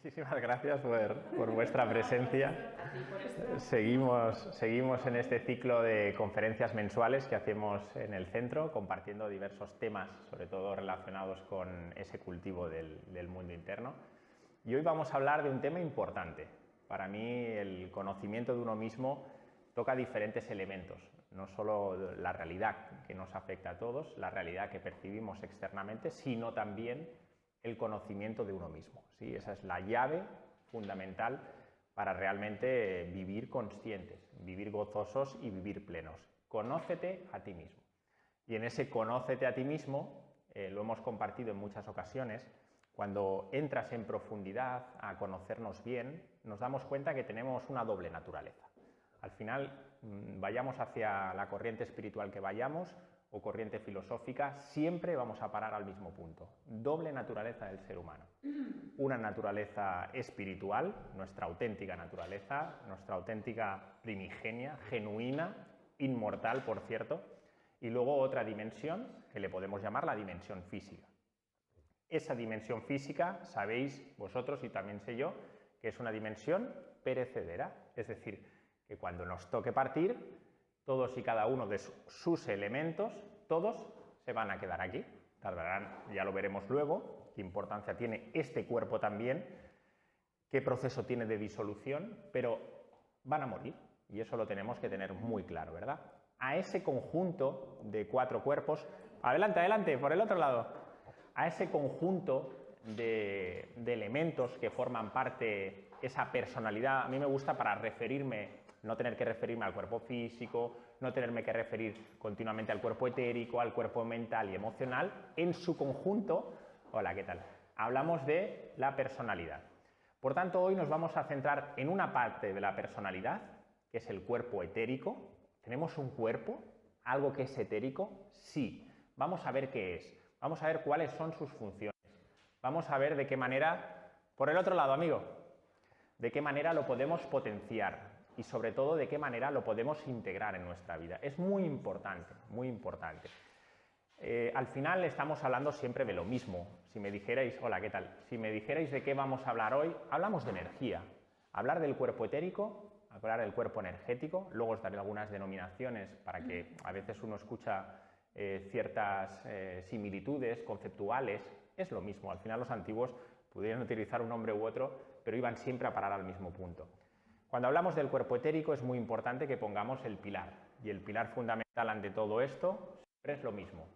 Muchísimas gracias por vuestra presencia. Seguimos en este ciclo de conferencias mensuales que hacemos en el centro, compartiendo diversos temas, sobre todo relacionados con ese cultivo del mundo interno. Y hoy vamos a hablar de un tema importante. Para mí, el conocimiento de uno mismo toca diferentes elementos, no solo la realidad que nos afecta a todos, la realidad que percibimos externamente, sino también el conocimiento de uno mismo. ¿Sí? Esa es la llave fundamental para realmente vivir conscientes, vivir gozosos y vivir plenos. Conócete a ti mismo. Y en ese conócete a ti mismo, lo hemos compartido en muchas ocasiones, cuando entras en profundidad a conocernos bien, nos damos cuenta que tenemos una doble naturaleza. Al final, vayamos hacia la corriente espiritual que vayamos o corriente filosófica, siempre vamos a parar al mismo punto. Doble naturaleza del ser humano. Una naturaleza espiritual, nuestra auténtica naturaleza, nuestra auténtica primigenia, genuina, inmortal, por cierto, y luego otra dimensión que le podemos llamar la dimensión física. Esa dimensión física, sabéis vosotros y también sé yo, que es una dimensión perecedera, es decir, que cuando nos toque partir, todos y cada uno de sus elementos, todos se van a quedar aquí. Tardarán, ya lo veremos luego, qué importancia tiene este cuerpo también, qué proceso tiene de disolución, pero van a morir y eso lo tenemos que tener muy claro, ¿verdad? A ese conjunto de 4 cuerpos, adelante, por el otro lado, a ese conjunto de elementos que forman parte, esa personalidad, a mí me gusta para referirme, no tener que referirme al cuerpo físico, no tenerme que referir continuamente al cuerpo etérico, al cuerpo mental y emocional, en su conjunto, hola, ¿qué tal? Hablamos de la personalidad. Por tanto, hoy nos vamos a centrar en una parte de la personalidad, que es el cuerpo etérico. ¿Tenemos un cuerpo? ¿Algo que es etérico? Sí. Vamos a ver qué es. Vamos a ver cuáles son sus funciones. Vamos a ver de qué manera, por el otro lado, amigo, de qué manera lo podemos potenciar y sobre todo de qué manera lo podemos integrar en nuestra vida. Es muy importante, muy importante. Al final estamos hablando siempre de lo mismo. Si me dijerais, hola, ¿qué tal? Si me dijerais de qué vamos a hablar hoy, hablamos de energía. Hablar del cuerpo etérico, hablar del cuerpo energético, luego os daré algunas denominaciones para que a veces uno escucha ciertas similitudes conceptuales. Es lo mismo, al final los antiguos pudieron utilizar un nombre u otro, pero iban siempre a parar al mismo punto. Cuando hablamos del cuerpo etérico es muy importante que pongamos el pilar, y el pilar fundamental ante todo esto siempre es lo mismo.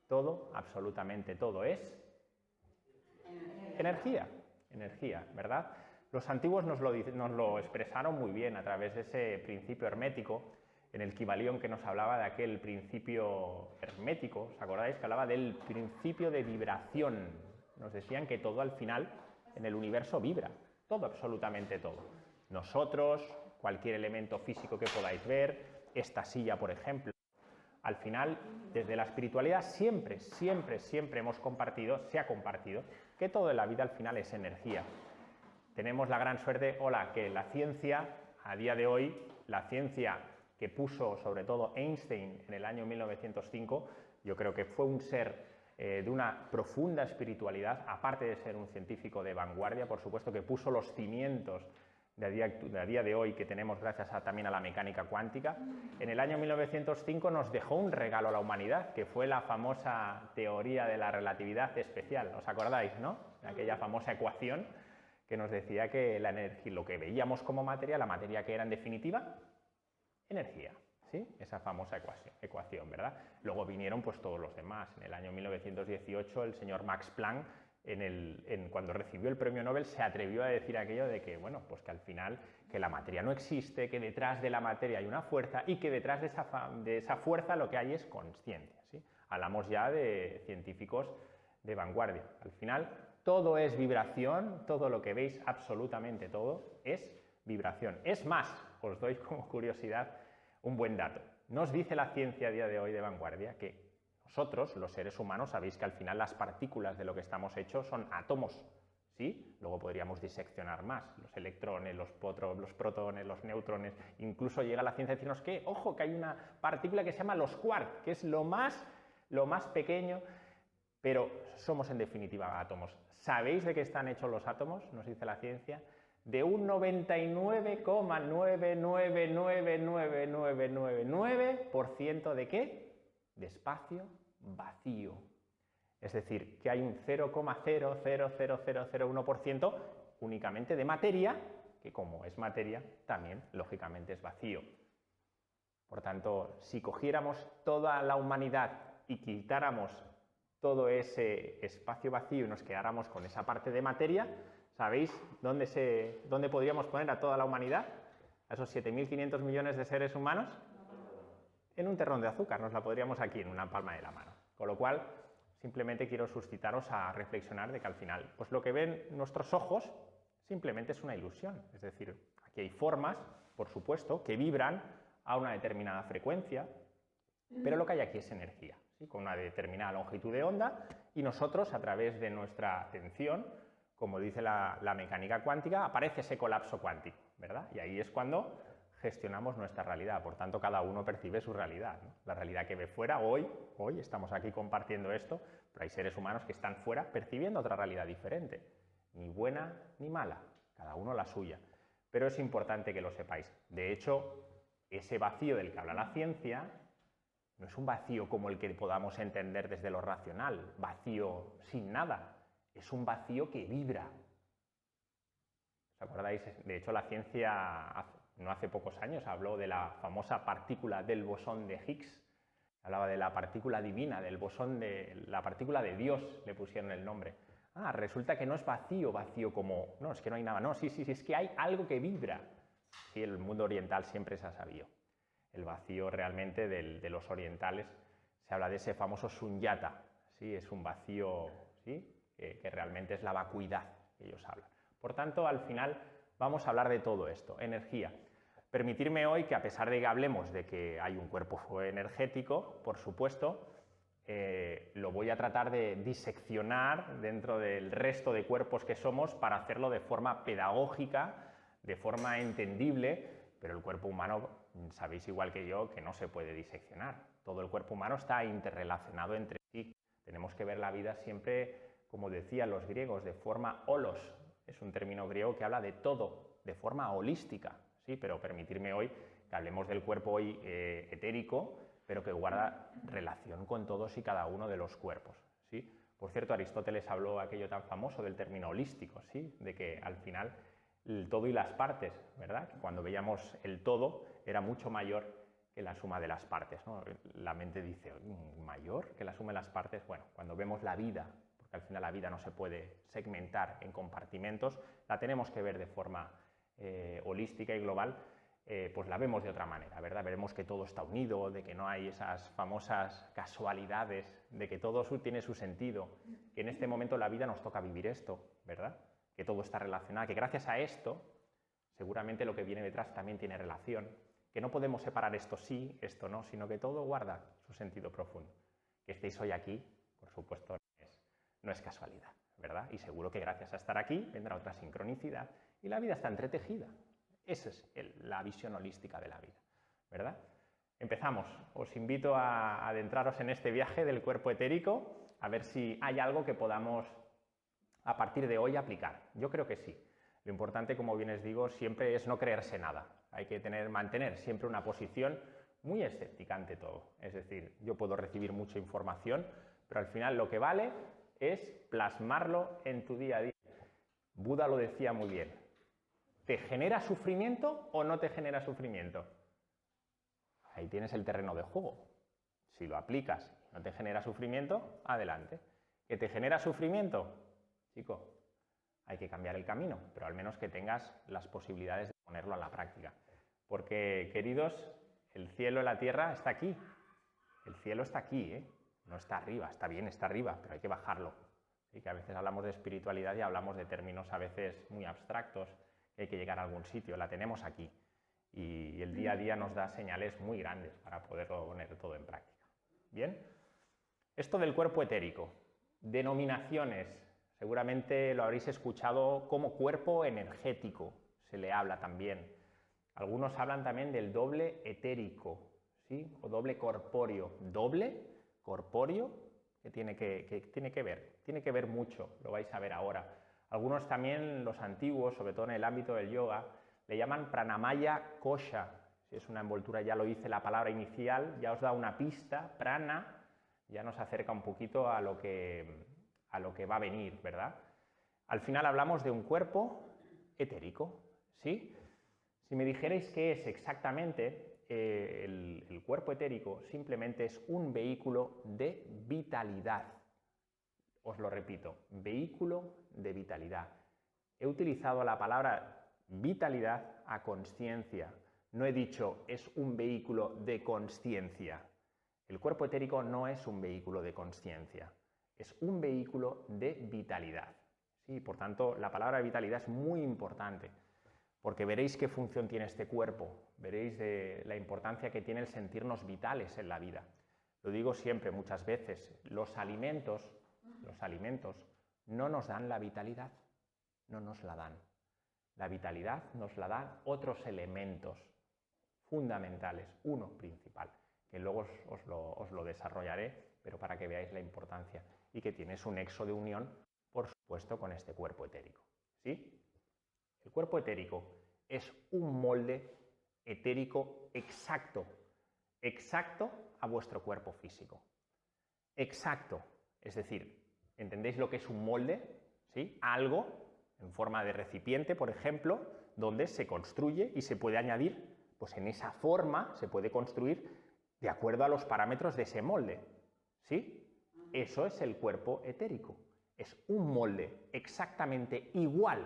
Todo, absolutamente todo es energía, ¿verdad? Los antiguos nos lo expresaron muy bien a través de ese principio hermético, en el Kybalión, que nos hablaba de aquel principio hermético, ¿os acordáis? Que hablaba del principio de vibración. Nos decían que todo al final en el universo vibra, todo, absolutamente todo. Nosotros, cualquier elemento físico que podáis ver, esta silla, por ejemplo. Al final, desde la espiritualidad siempre hemos compartido, se ha compartido, que todo en la vida al final es energía. Tenemos la gran suerte, que la ciencia, a día de hoy, la ciencia que puso sobre todo Einstein en el año 1905, yo creo que fue un ser de una profunda espiritualidad, aparte de ser un científico de vanguardia, por supuesto, que puso los cimientos de a día de hoy que tenemos gracias también a la mecánica cuántica. En el año 1905 nos dejó un regalo a la humanidad, que fue la famosa teoría de la relatividad especial. ¿Os acordáis, no? Aquella famosa ecuación que nos decía que la energía, lo que veíamos como materia, la materia que era en definitiva, energía, ¿sí? Esa famosa ecuación, ¿verdad? Luego vinieron pues todos los demás. En el año 1918 el señor Max Planck, cuando recibió el premio Nobel, se atrevió a decir aquello de que, bueno, pues que al final que la materia no existe, que detrás de la materia hay una fuerza y que detrás de esa fuerza lo que hay es consciencia, ¿sí? Hablamos ya de científicos de vanguardia. Al final todo es vibración, todo lo que veis, absolutamente todo, es vibración. Es más, os doy como curiosidad un buen dato. Nos dice la ciencia a día de hoy de vanguardia que nosotros, los seres humanos, sabéis que al final las partículas de lo que estamos hechos son átomos, ¿sí? Luego podríamos diseccionar más, los electrones, los protones, los neutrones, incluso llega la ciencia a decirnos que, ojo, que hay una partícula que se llama los quarks, que es lo más pequeño. pero somos en definitiva átomos. ¿Sabéis de qué están hechos los átomos? Nos dice la ciencia. De un 99,9999999% ¿de qué? De espacio vacío. Es decir, que hay un 0,00001% únicamente de materia, que como es materia, también lógicamente es vacío. Por tanto, si cogiéramos toda la humanidad y quitáramos todo ese espacio vacío y nos quedáramos con esa parte de materia, ¿sabéis dónde podríamos poner a toda la humanidad? A esos 7.500 millones de seres humanos. En un terrón de azúcar, nos la podríamos aquí, en una palma de la mano. Con lo cual, simplemente quiero suscitaros a reflexionar de que al final, pues lo que ven nuestros ojos simplemente es una ilusión. Es decir, aquí hay formas, por supuesto, que vibran a una determinada frecuencia, pero lo que hay aquí es energía, ¿sí? Con una determinada longitud de onda, y nosotros, a través de nuestra atención, como dice la mecánica cuántica, aparece ese colapso cuántico, ¿verdad? Y ahí es cuando gestionamos nuestra realidad. Por tanto, cada uno percibe su realidad, ¿no? La realidad que ve fuera, hoy estamos aquí compartiendo esto, pero hay seres humanos que están fuera percibiendo otra realidad diferente, ni buena ni mala, cada uno la suya. Pero es importante que lo sepáis. De hecho, ese vacío del que habla la ciencia no es un vacío como el que podamos entender desde lo racional, vacío sin nada, es un vacío que vibra. ¿Os acordáis? De hecho, la ciencia no hace pocos años habló de la famosa partícula del bosón de Higgs, hablaba de la partícula divina, del bosón de la partícula de Dios, le pusieron el nombre. Resulta que no es vacío como, no, es que no hay nada, no, sí, es que hay algo que vibra. Sí, el mundo oriental siempre se ha sabido. El vacío realmente de los orientales, se habla de ese famoso sunyata, ¿sí? Es un vacío, ¿sí? que realmente es la vacuidad que ellos hablan. Por tanto, al final vamos a hablar de todo esto, energía. Permitirme hoy que, a pesar de que hablemos de que hay un cuerpo energético, por supuesto, lo voy a tratar de diseccionar dentro del resto de cuerpos que somos para hacerlo de forma pedagógica, de forma entendible, pero el cuerpo humano, sabéis igual que yo, que no se puede diseccionar. Todo el cuerpo humano está interrelacionado entre sí. Tenemos que ver la vida siempre, como decían los griegos, de forma holos. Es un término griego que habla de todo, de forma holística. ¿Sí? Pero permitirme hoy que hablemos del cuerpo hoy etérico, pero que guarda relación con todos y cada uno de los cuerpos. ¿Sí? Por cierto, Aristóteles habló aquello tan famoso del término holístico, ¿sí? De que al final el todo y las partes, ¿verdad? Que cuando veíamos el todo era mucho mayor que la suma de las partes, ¿no? La mente dice, ¿mayor que la suma de las partes? Bueno, cuando vemos la vida, porque al final la vida no se puede segmentar en compartimentos, la tenemos que ver de forma holística y global, pues la vemos de otra manera, ¿verdad? Veremos que todo está unido, de que no hay esas famosas casualidades, de que todo tiene su sentido, que en este momento en la vida nos toca vivir esto, ¿verdad? Que todo está relacionado, que gracias a esto, seguramente lo que viene detrás también tiene relación, que no podemos separar esto sí, esto no, sino que todo guarda su sentido profundo. Que estéis hoy aquí, por supuesto, no es casualidad, ¿verdad? Y seguro que gracias a estar aquí vendrá otra sincronicidad y la vida está entretejida. Esa es la visión holística de la vida, ¿verdad? Empezamos. Os invito a adentraros en este viaje del cuerpo etérico, a ver si hay algo que podamos a partir de hoy aplicar. Yo creo que sí. Lo importante, como bien os digo, siempre es no creerse nada. Hay que mantener siempre una posición muy escéptica ante todo. Es decir, yo puedo recibir mucha información, pero al final lo que vale es plasmarlo en tu día a día. Buda lo decía muy bien. ¿Te genera sufrimiento o no te genera sufrimiento? Ahí tienes el terreno de juego. Si lo aplicas y no te genera sufrimiento, adelante. ¿Que te genera sufrimiento? Chico, hay que cambiar el camino, pero al menos que tengas las posibilidades de ponerlo a la práctica. Porque, queridos, el cielo y la tierra está aquí. El cielo está aquí, ¿eh? No está arriba, está bien, está arriba, pero hay que bajarlo. Y que a veces hablamos de espiritualidad y hablamos de términos a veces muy abstractos, que hay que llegar a algún sitio, la tenemos aquí. Y el día a día nos da señales muy grandes para poderlo poner todo en práctica. ¿Bien? Esto del cuerpo etérico. Denominaciones. Seguramente lo habréis escuchado como cuerpo energético, se le habla también. Algunos hablan también del doble etérico, ¿sí? O doble corpóreo. ¿Doble? ¿Corpóreo? que tiene que ver? Tiene que ver mucho, lo vais a ver ahora. Algunos también, los antiguos, sobre todo en el ámbito del yoga, le llaman pranamaya kosha. Si es una envoltura, ya lo hice la palabra inicial, ya os da una pista, prana, ya nos acerca un poquito a lo que va a venir, ¿verdad? Al final hablamos de un cuerpo etérico, ¿sí? Si me dijerais qué es exactamente el cuerpo etérico, simplemente es un vehículo de vitalidad. Os lo repito, vehículo de vitalidad. He utilizado la palabra vitalidad a consciencia. No he dicho es un vehículo de consciencia. El cuerpo etérico no es un vehículo de consciencia, es un vehículo de vitalidad. ¿Sí? Por tanto, la palabra vitalidad es muy importante, porque veréis qué función tiene este cuerpo, veréis de la importancia que tiene el sentirnos vitales en la vida. Lo digo siempre, muchas veces, los alimentos no nos dan la vitalidad, no nos la dan. La vitalidad nos la dan otros elementos fundamentales, uno principal, que luego os lo desarrollaré, pero para que veáis la importancia y que tienes un nexo de unión, por supuesto, con este cuerpo etérico. ¿Sí? El cuerpo etérico es un molde etérico exacto, exacto a vuestro cuerpo físico. Exacto, es decir, ¿entendéis lo que es un molde? ¿Sí? Algo en forma de recipiente, por ejemplo, donde se construye y se puede añadir, pues en esa forma se puede construir de acuerdo a los parámetros de ese molde. ¿Sí? Eso es el cuerpo etérico. Es un molde exactamente igual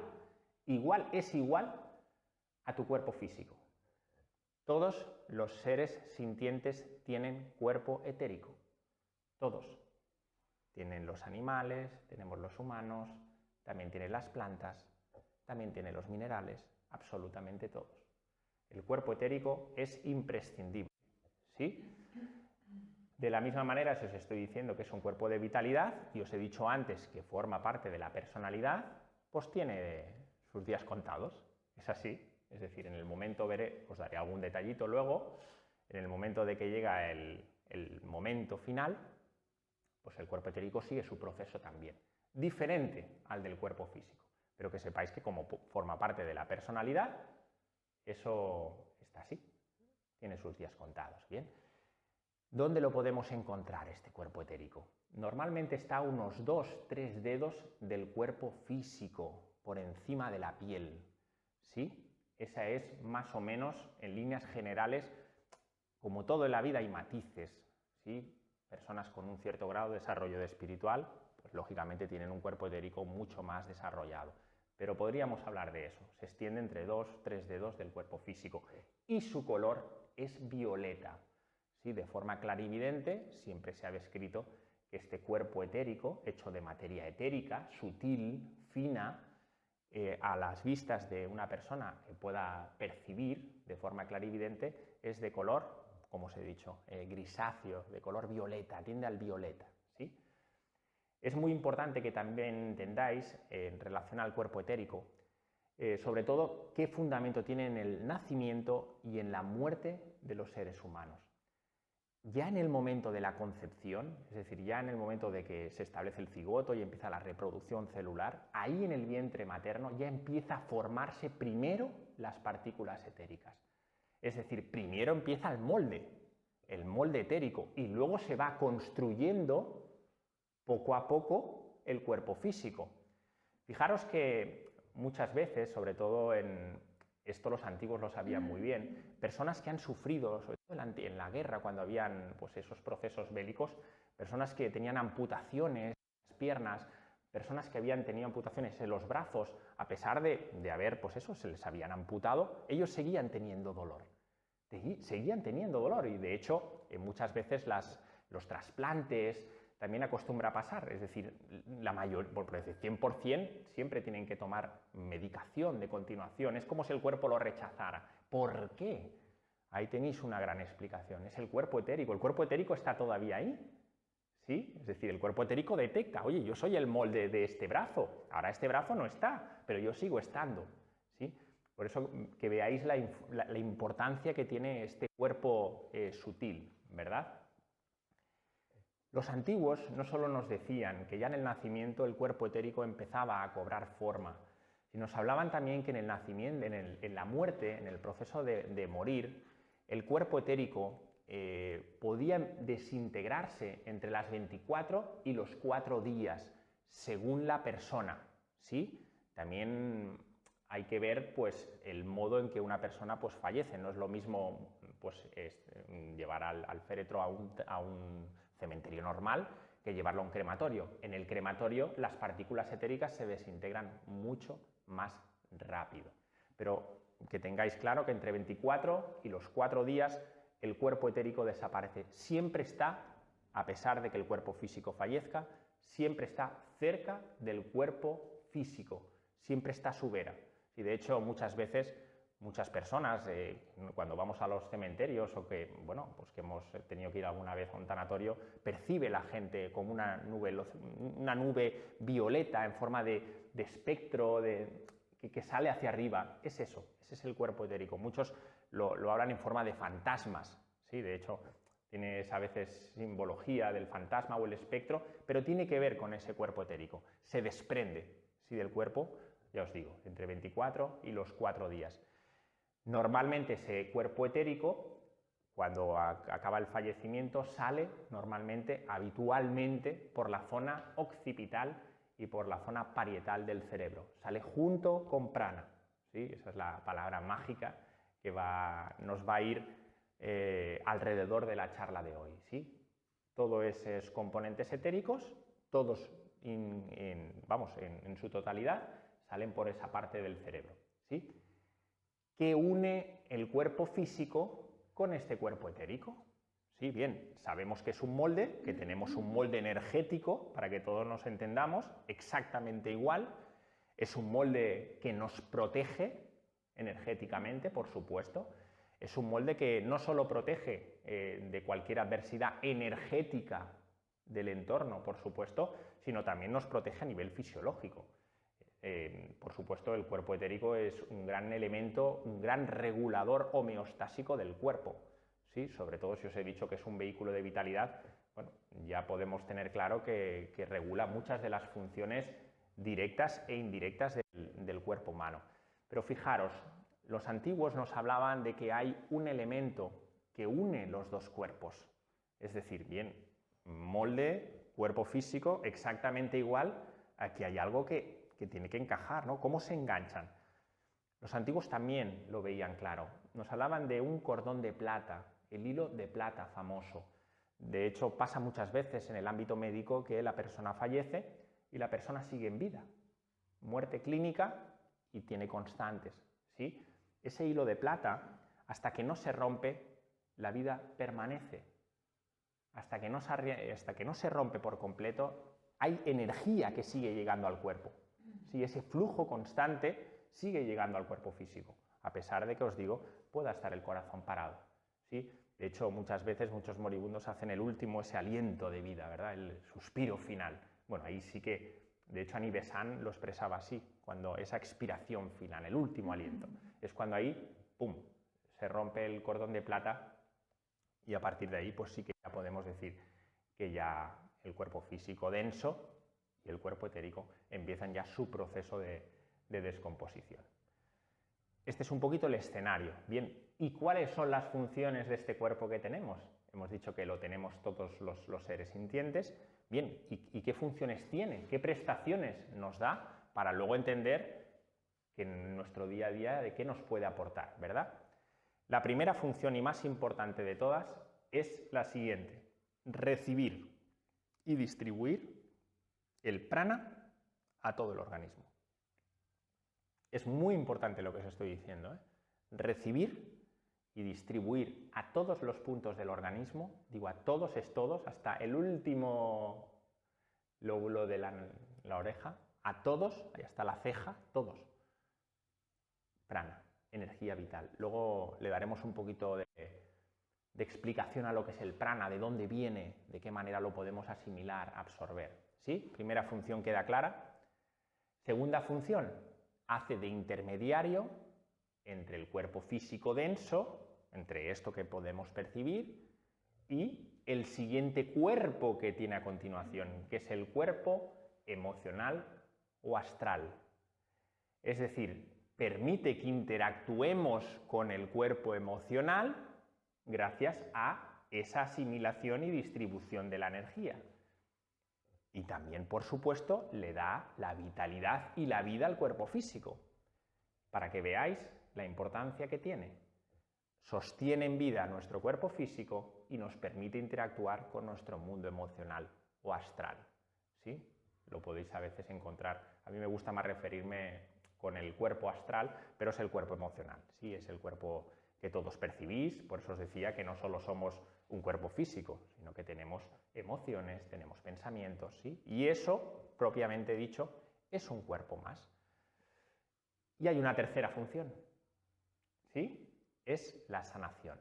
a tu cuerpo físico. Todos los seres sintientes tienen cuerpo etérico. Todos. Tienen los animales, tenemos los humanos, también tienen las plantas, también tienen los minerales, absolutamente todos. El cuerpo etérico es imprescindible, ¿sí? De la misma manera, si os estoy diciendo que es un cuerpo de vitalidad y os he dicho antes que forma parte de la personalidad, pues tiene sus días contados, es así. Es decir, en el momento os daré algún detallito luego, en el momento de que llega el momento final, pues el cuerpo etérico sigue su proceso también, diferente al del cuerpo físico, pero que sepáis que como forma parte de la personalidad, eso está así, tiene sus días contados, ¿bien? ¿Dónde lo podemos encontrar este cuerpo etérico? Normalmente está a unos 2-3 dedos del cuerpo físico, por encima de la piel, ¿sí? Esa es más o menos, en líneas generales, como todo en la vida hay matices, ¿sí? Personas con un cierto grado de desarrollo espiritual, pues lógicamente tienen un cuerpo etérico mucho más desarrollado. Pero podríamos hablar de eso. Se extiende entre 2-3 dedos del cuerpo físico. Y su color es violeta. ¿Sí? De forma clarividente, siempre se ha descrito que este cuerpo etérico, hecho de materia etérica, sutil, fina, a las vistas de una persona que pueda percibir de forma clarividente, es de color, como os he dicho, grisáceo, de color violeta, tiende al violeta, ¿sí? Es muy importante que también entendáis, en relación al cuerpo etérico, sobre todo qué fundamento tiene en el nacimiento y en la muerte de los seres humanos. Ya en el momento de la concepción, es decir, ya en el momento de que se establece el cigoto y empieza la reproducción celular, ahí en el vientre materno ya empieza a formarse primero las partículas etéricas. Es decir, primero empieza el molde etérico, y luego se va construyendo poco a poco el cuerpo físico. Fijaros que muchas veces, sobre todo esto los antiguos lo sabían muy bien, personas que han sufrido, sobre todo en la guerra, cuando habían pues, esos procesos bélicos, personas que tenían amputaciones en las piernas, personas que habían tenido amputaciones en los brazos, a pesar de haber, pues eso, se les habían amputado, ellos seguían teniendo dolor. Seguían teniendo dolor, y de hecho muchas veces los trasplantes también acostumbra a pasar, es decir, la mayor, por decir 100%, siempre tienen que tomar medicación de continuación, es como si el cuerpo lo rechazara. ¿Por qué? Ahí tenéis una gran explicación, es el cuerpo etérico está todavía ahí, ¿sí? Es decir, el cuerpo etérico detecta, oye, yo soy el molde de este brazo, ahora este brazo no está, pero yo sigo estando, ¿sí? Por eso que veáis la importancia que tiene este cuerpo sutil, ¿verdad? Los antiguos no solo nos decían que ya en el nacimiento el cuerpo etérico empezaba a cobrar forma, sino nos hablaban también que en el nacimiento, en la muerte, en el proceso de morir, el cuerpo etérico podía desintegrarse entre las 24 y los 4 días, según la persona, ¿sí? También hay que ver pues, el modo en que una persona pues, fallece. No es lo mismo pues, llevar al féretro a un cementerio normal que llevarlo a un crematorio. En el crematorio las partículas etéricas se desintegran mucho más rápido. Pero que tengáis claro que entre 24 y los 4 días el cuerpo etérico desaparece. Siempre está, a pesar de que el cuerpo físico fallezca, siempre está cerca del cuerpo físico, siempre está a su vera. Y de hecho muchas veces muchas personas cuando vamos a los cementerios o que, bueno, pues que hemos tenido que ir alguna vez a un tanatorio, percibe la gente como una nube violeta en forma de espectro que sale hacia arriba. Es eso, ese es el cuerpo etérico. Muchos lo hablan en forma de fantasmas, ¿sí? De hecho tienes a veces simbología del fantasma o el espectro, pero tiene que ver con ese cuerpo etérico. Se desprende, ¿sí? Del cuerpo, ya os digo, entre 24 y los 4 días. Normalmente ese cuerpo etérico, cuando acaba el fallecimiento, sale normalmente, habitualmente, por la zona occipital y por la zona parietal del cerebro. Sale junto con prana, ¿sí? Esa es la palabra mágica que nos va a ir alrededor de la charla de hoy, ¿sí? Todos esos componentes etéricos, todos en su totalidad, salen por esa parte del cerebro, ¿sí? ¿Qué une el cuerpo físico con este cuerpo etérico? Sí, bien, sabemos que es un molde, que tenemos un molde energético, para que todos nos entendamos, exactamente igual. Es un molde que nos protege energéticamente, por supuesto. Es un molde que no solo protege de cualquier adversidad energética del entorno, por supuesto, sino también nos protege a nivel fisiológico. Por supuesto, el cuerpo etérico es un gran elemento, un gran regulador homeostásico del cuerpo, ¿sí? Sobre todo si os he dicho que es un vehículo de vitalidad, bueno, ya podemos tener claro que regula muchas de las funciones directas e indirectas del cuerpo humano. Pero fijaros, los antiguos nos hablaban de que hay un elemento que une los dos cuerpos, es decir, bien, molde, cuerpo físico, exactamente igual, aquí hay algo que tiene que encajar, ¿no? ¿Cómo se enganchan? Los antiguos también lo veían claro. Nos hablaban de un cordón de plata, el hilo de plata famoso. De hecho, pasa muchas veces en el ámbito médico que la persona fallece y la persona sigue en vida. Muerte clínica y tiene constantes, ¿sí? Ese hilo de plata, hasta que no se rompe, la vida permanece. Hasta que no se rompe por completo, hay energía que sigue llegando al cuerpo. Sí, ese flujo constante sigue llegando al cuerpo físico, a pesar de que, os digo, pueda estar el corazón parado, ¿sí? De hecho, muchas veces muchos moribundos hacen el último, ese aliento de vida, ¿verdad? El suspiro final. Bueno, ahí sí que, de hecho, Annie Besant lo expresaba así, cuando esa expiración final, el último aliento, es cuando ahí, ¡pum!, se rompe el cordón de plata y a partir de ahí, pues sí que ya podemos decir que ya el cuerpo físico denso y el cuerpo etérico empiezan ya su proceso de descomposición. Este es un poquito el escenario. Bien, ¿y cuáles son las funciones de este cuerpo que tenemos? Hemos dicho que lo tenemos todos los seres sintientes. Bien, ¿y qué funciones tiene? ¿Qué prestaciones nos da para luego entender que en nuestro día a día de qué nos puede aportar, ¿verdad? La primera función y más importante de todas es la siguiente: recibir y distribuir el prana a todo el organismo. Es muy importante lo que os estoy diciendo, ¿eh? Recibir y distribuir a todos los puntos del organismo, digo a todos es todos, hasta el último lóbulo de la oreja, a todos, ahí hasta la ceja, todos. Prana, energía vital. Luego le daremos un poquito de explicación a lo que es el prana, de dónde viene, de qué manera lo podemos asimilar, absorber. ¿Sí? Primera función queda clara. Segunda función, hace de intermediario entre el cuerpo físico denso, entre esto que podemos percibir, y el siguiente cuerpo que tiene a continuación, que es el cuerpo emocional o astral. Es decir, permite que interactuemos con el cuerpo emocional gracias a esa asimilación y distribución de la energía. Y también, por supuesto, le da la vitalidad y la vida al cuerpo físico, para que veáis la importancia que tiene. Sostiene en vida nuestro cuerpo físico y nos permite interactuar con nuestro mundo emocional o astral. ¿Sí? Lo podéis a veces encontrar. A mí me gusta más referirme con el cuerpo astral, pero es el cuerpo emocional. ¿Sí? Es el cuerpo que todos percibís, por eso os decía que no solo somos un cuerpo físico, sino que tenemos emociones, tenemos pensamientos, ¿sí? Y eso, propiamente dicho, es un cuerpo más. Y hay una tercera función, ¿sí? Es la sanación.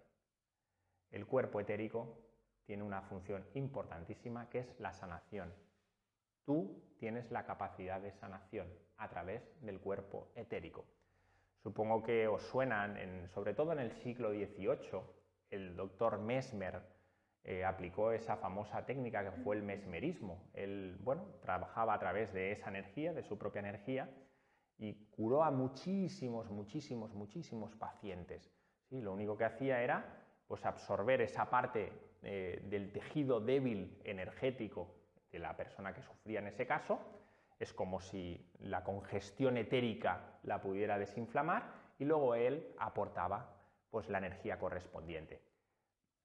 El cuerpo etérico tiene una función importantísima que es la sanación. Tú tienes la capacidad de sanación a través del cuerpo etérico. Supongo que os suenan, sobre todo en el siglo XVIII, el doctor Mesmer aplicó esa famosa técnica que fue el mesmerismo. Él, trabajaba a través de esa energía, de su propia energía, y curó a muchísimos pacientes. ¿Sí? Lo único que hacía era pues, absorber esa parte del tejido débil energético de la persona que sufría en ese caso. Es como si la congestión etérica la pudiera desinflamar y luego él aportaba pues, la energía correspondiente.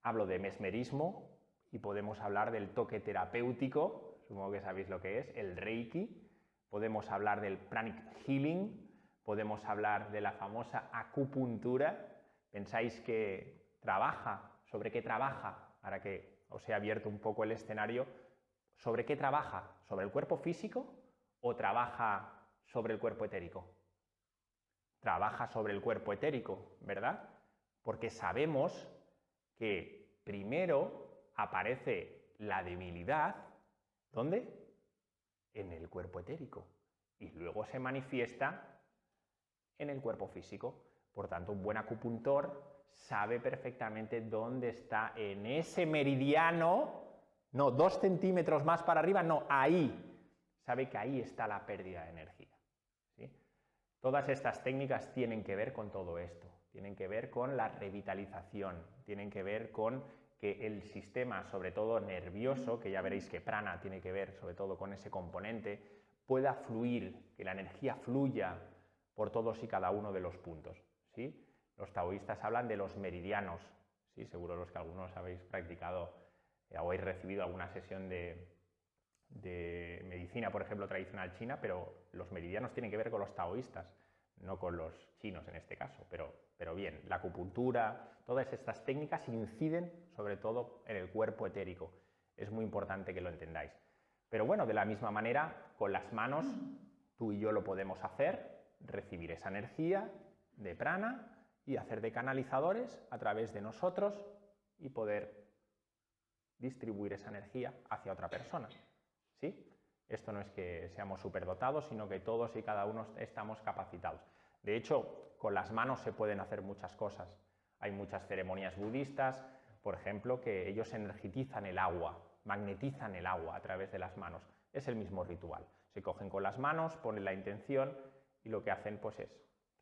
Hablo de mesmerismo y podemos hablar del toque terapéutico, supongo que sabéis lo que es, el Reiki. Podemos hablar del pranic healing, podemos hablar de la famosa acupuntura. ¿Pensáis que trabaja? ¿Sobre qué trabaja? Ahora que os he abierto un poco el escenario, ¿sobre qué trabaja? ¿Sobre el cuerpo físico o trabaja sobre el cuerpo etérico? Trabaja sobre el cuerpo etérico, ¿verdad? Porque sabemos que primero aparece la debilidad, ¿dónde? En el cuerpo etérico, y luego se manifiesta en el cuerpo físico. Por tanto, un buen acupuntor sabe perfectamente dónde está en ese meridiano, no 2 centímetros más para arriba, no, ahí. Sabe que ahí está la pérdida de energía. ¿Sí? Todas estas técnicas tienen que ver con todo esto, tienen que ver con la revitalización, tienen que ver con que el sistema, sobre todo nervioso, que ya veréis que prana tiene que ver sobre todo con ese componente, pueda fluir, que la energía fluya por todos y cada uno de los puntos. ¿Sí? Los taoístas hablan de los meridianos, ¿sí? Seguro los que algunos habéis practicado o habéis recibido alguna sesión de medicina, por ejemplo, tradicional china, pero los meridianos tienen que ver con los taoístas, no con los chinos en este caso, pero bien, la acupuntura, todas estas técnicas inciden sobre todo en el cuerpo etérico. Es muy importante que lo entendáis. Pero bueno, de la misma manera, con las manos, tú y yo lo podemos hacer, recibir esa energía de prana y hacer de canalizadores a través de nosotros y poder distribuir esa energía hacia otra persona. ¿Sí? Esto no es que seamos superdotados, sino que todos y cada uno estamos capacitados. De hecho, con las manos se pueden hacer muchas cosas. Hay muchas ceremonias budistas, por ejemplo, que ellos energizan el agua, magnetizan el agua a través de las manos. Es el mismo ritual. Se cogen con las manos, ponen la intención y lo que hacen pues, es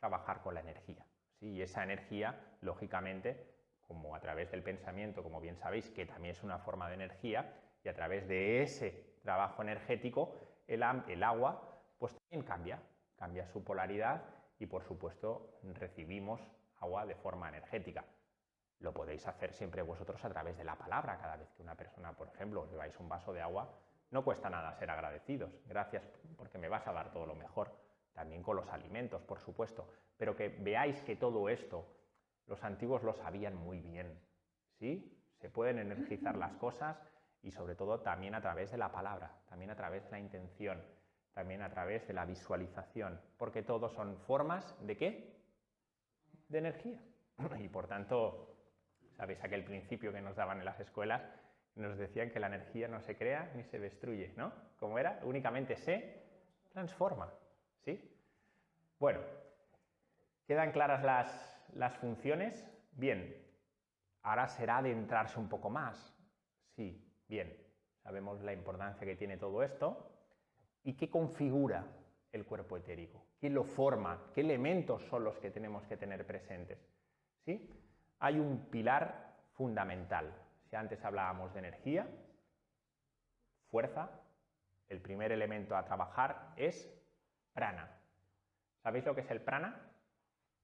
trabajar con la energía. ¿Sí? Y esa energía, lógicamente, como a través del pensamiento, como bien sabéis, que también es una forma de energía, y a través de ese trabajo energético, el agua pues también cambia su polaridad y por supuesto recibimos agua de forma energética. Lo podéis hacer siempre vosotros a través de la palabra. Cada vez que una persona, por ejemplo, os lleváis un vaso de agua, no cuesta nada ser agradecidos. Gracias porque me vas a dar todo lo mejor. También con los alimentos, por supuesto. Pero que veáis que todo esto los antiguos lo sabían muy bien. ¿Sí? Se pueden energizar las cosas y sobre todo también a través de la palabra, también a través de la intención, también a través de la visualización, porque todo son formas ¿de qué? De energía. Y por tanto, ¿sabéis aquel principio que nos daban en las escuelas? Nos decían que la energía no se crea ni se destruye, ¿no? ¿Cómo era? Únicamente se transforma, ¿sí? Bueno, ¿quedan claras las funciones? Bien, Ahora será adentrarse un poco más. Sí, bien, sabemos la importancia que tiene todo esto y qué configura el cuerpo etérico, qué lo forma, qué elementos son los que tenemos que tener presentes. ¿Sí? Hay un pilar fundamental. Si antes hablábamos de energía, fuerza, el primer elemento a trabajar es prana. ¿Sabéis lo que es el prana?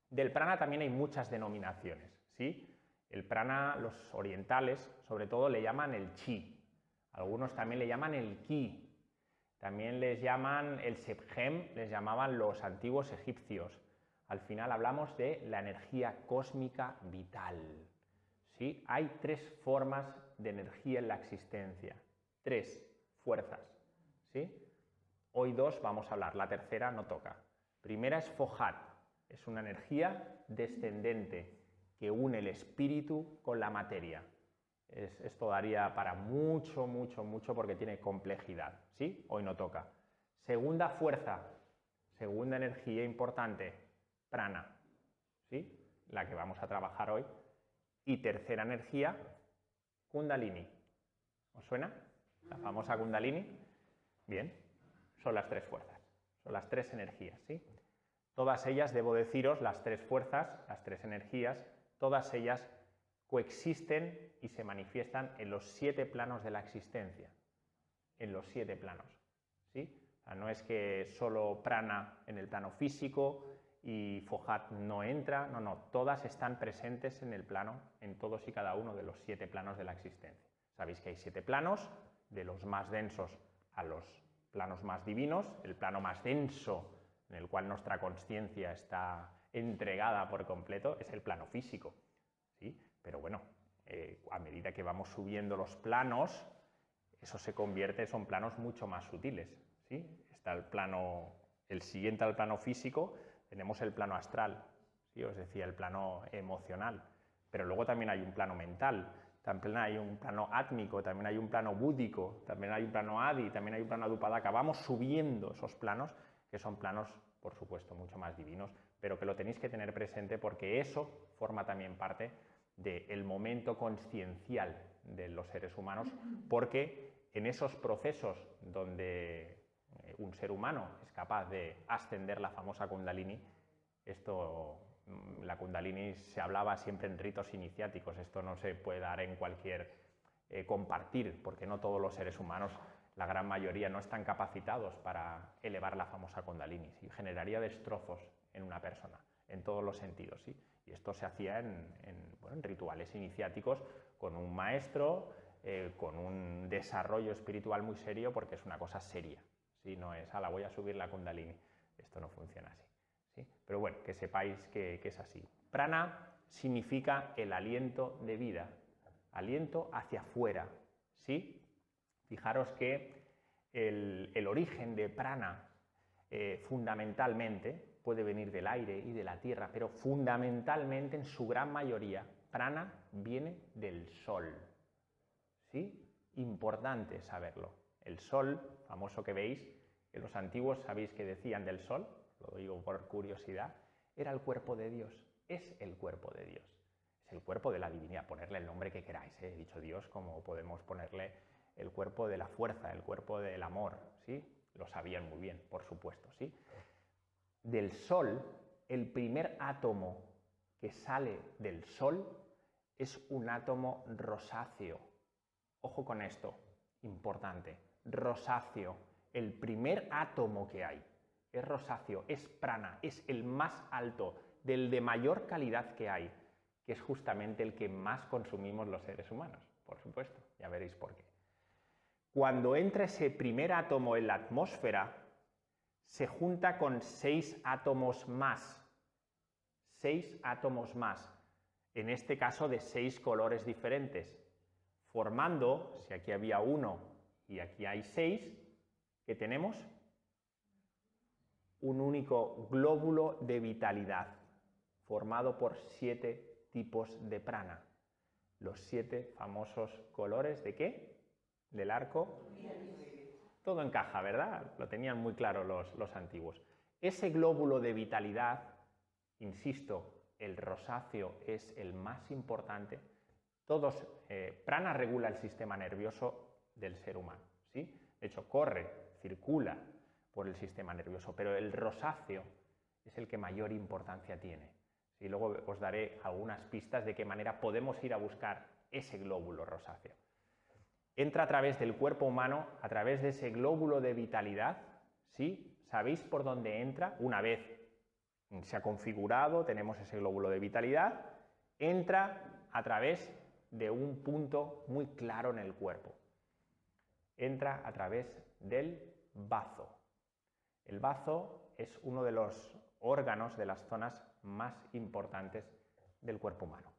Del prana también hay muchas denominaciones, ¿sí? El prana, los orientales, sobre todo, le llaman el chi. Algunos también le llaman el ki. También les llaman el sephem, les llamaban los antiguos egipcios. Al final hablamos de la energía cósmica vital. ¿Sí? Hay 3 formas de energía en la existencia. 3 fuerzas. ¿Sí? Hoy 2 vamos a hablar, la tercera no toca. Primera es Fohat, es una energía descendente que une el espíritu con la materia. Esto daría para mucho, mucho, mucho porque tiene complejidad, ¿sí? Hoy no toca. Segunda fuerza, segunda energía importante, prana, ¿sí? La que vamos a trabajar hoy. Y tercera energía, kundalini. ¿Os suena? La famosa kundalini. Bien, son las 3 fuerzas, son las 3 energías, ¿sí? Todas ellas, debo deciros, las 3 fuerzas, las 3 energías, todas ellas coexisten y se manifiestan en los 7 planos de la existencia, en los 7 planos, ¿sí? O sea, no es que solo prana en el plano físico y Fohat no entra, no, todas están presentes en el plano, en todos y cada uno de los 7 planos de la existencia. Sabéis que hay 7 planos, de los más densos a los planos más divinos. El plano más denso en el cual nuestra consciencia está entregada por completo es el plano físico, ¿sí? Pero bueno, a medida que vamos subiendo los planos, eso se convierte, son planos mucho más sutiles, ¿sí? Está el plano, el siguiente al plano físico, tenemos el plano astral, ¿sí? Os decía, el plano emocional, pero luego también hay un plano mental, también hay un plano átmico, también hay un plano búdico, también hay un plano adi, también hay un plano adupadaka. Vamos subiendo esos planos, que son planos, por supuesto, mucho más divinos, pero que lo tenéis que tener presente porque eso forma también parte del momento consciencial de los seres humanos, porque en esos procesos donde un ser humano es capaz de ascender la famosa kundalini, la kundalini se hablaba siempre en ritos iniciáticos, esto no se puede dar en cualquier compartir, porque no todos los seres humanos, la gran mayoría, no están capacitados para elevar la famosa kundalini, ¿sí? Generaría destrozos en una persona, en todos los sentidos, ¿sí? Y esto se hacía en rituales iniciáticos con un maestro, con un desarrollo espiritual muy serio, porque es una cosa seria, ¿sí? No es, la voy a subir la kundalini, esto no funciona así, ¿sí? Pero bueno, que sepáis que es así. Prana significa el aliento de vida, aliento hacia afuera, ¿sí? Fijaros que el origen de prana fundamentalmente puede venir del aire y de la tierra, pero fundamentalmente, en su gran mayoría, prana viene del sol, ¿sí? Importante saberlo. El sol, famoso que veis, que los antiguos sabéis que decían del sol, lo digo por curiosidad, era el cuerpo de Dios, es el cuerpo de Dios, es el cuerpo de la divinidad, ponerle el nombre que queráis, he dicho Dios, como podemos ponerle el cuerpo de la fuerza, el cuerpo del amor, ¿sí? Lo sabían muy bien, por supuesto, ¿sí? Del sol, el primer átomo que sale del sol es un átomo rosáceo. Ojo con esto, importante, rosáceo, el primer átomo que hay es rosáceo, es prana, es el más alto, del de mayor calidad que hay, que es justamente el que más consumimos los seres humanos, por supuesto, ya veréis por qué. Cuando entra ese primer átomo en la atmósfera, se junta con 6 átomos más, 6 átomos más, en este caso de 6 colores diferentes, formando, si aquí había 1 y aquí hay 6, ¿qué tenemos? Un único glóbulo de vitalidad, formado por 7 tipos de prana. Los 7 famosos colores ¿de qué? Del arco. Todo encaja, ¿verdad? Lo tenían muy claro los antiguos. Ese glóbulo de vitalidad, insisto, el rosáceo es el más importante, Prana regula el sistema nervioso del ser humano, ¿sí? De hecho, corre, circula por el sistema nervioso, pero el rosáceo es el que mayor importancia tiene. Y luego os daré algunas pistas de qué manera podemos ir a buscar ese glóbulo rosáceo. Entra a través del cuerpo humano, a través de ese glóbulo de vitalidad, ¿sí? ¿Sabéis por dónde entra? Una vez se ha configurado, tenemos ese glóbulo de vitalidad, entra a través de un punto muy claro en el cuerpo. Entra a través del bazo. El bazo es uno de los órganos, de las zonas más importantes del cuerpo humano.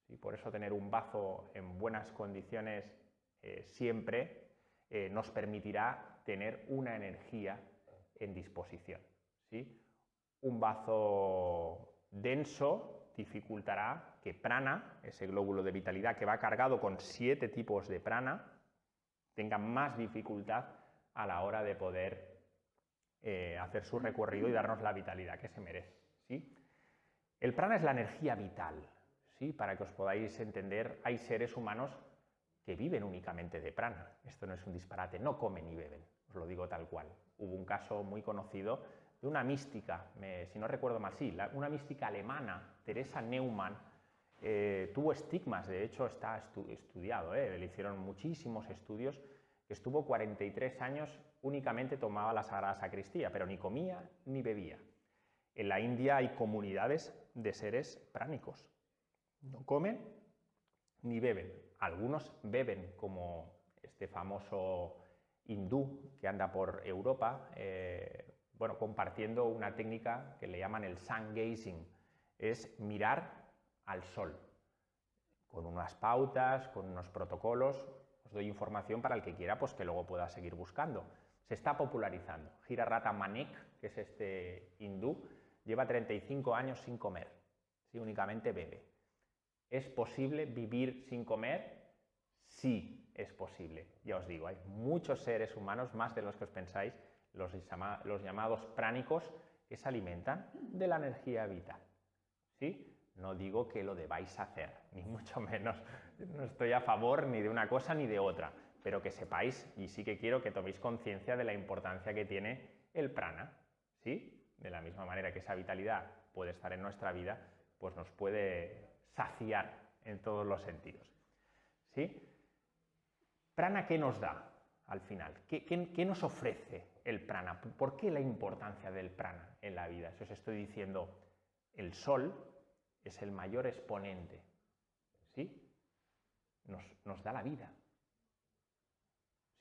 ¿Sí? Por eso tener un bazo en buenas condiciones siempre nos permitirá tener una energía en disposición. ¿Sí? Un bazo denso dificultará que prana, ese glóbulo de vitalidad que va cargado con 7 tipos de prana, tenga más dificultad a la hora de poder hacer su recorrido y darnos la vitalidad que se merece. ¿Sí? El prana es la energía vital. ¿Sí? Para que os podáis entender, hay seres humanos que viven únicamente de prana. Esto no es un disparate, no comen ni beben, os lo digo tal cual. Hubo un caso muy conocido de una mística, si no recuerdo mal, sí, una mística alemana, Teresa Neumann, tuvo estigmas, de hecho está estudiado, le hicieron muchísimos estudios, que estuvo 43 años, únicamente tomaba la Sagrada Sacristía, pero ni comía ni bebía. En la India hay comunidades de seres pránicos, no comen ni beben. Algunos beben, como este famoso hindú que anda por Europa, compartiendo una técnica que le llaman el sun gazing, es mirar al sol, con unas pautas, con unos protocolos. Os doy información para el que quiera, pues que luego pueda seguir buscando. Se está popularizando. Hirarata Manek, que es este hindú, lleva 35 años sin comer, ¿sí? Únicamente bebe. ¿Es posible vivir sin comer? Sí, es posible. Ya os digo, hay muchos seres humanos, más de los que os pensáis, los llamados pránicos, que se alimentan de la energía vital. ¿Sí? No digo que lo debáis hacer, ni mucho menos. No estoy a favor ni de una cosa ni de otra, pero que sepáis, y sí que quiero que toméis conciencia de la importancia que tiene el prana. ¿Sí? De la misma manera que esa vitalidad puede estar en nuestra vida, pues nos puede saciar en todos los sentidos. ¿Sí? ¿Prana qué nos da al final? ¿Qué nos ofrece el prana? ¿Por qué la importancia del prana en la vida? Eso os estoy diciendo, el sol es el mayor exponente. ¿Sí? Nos da la vida.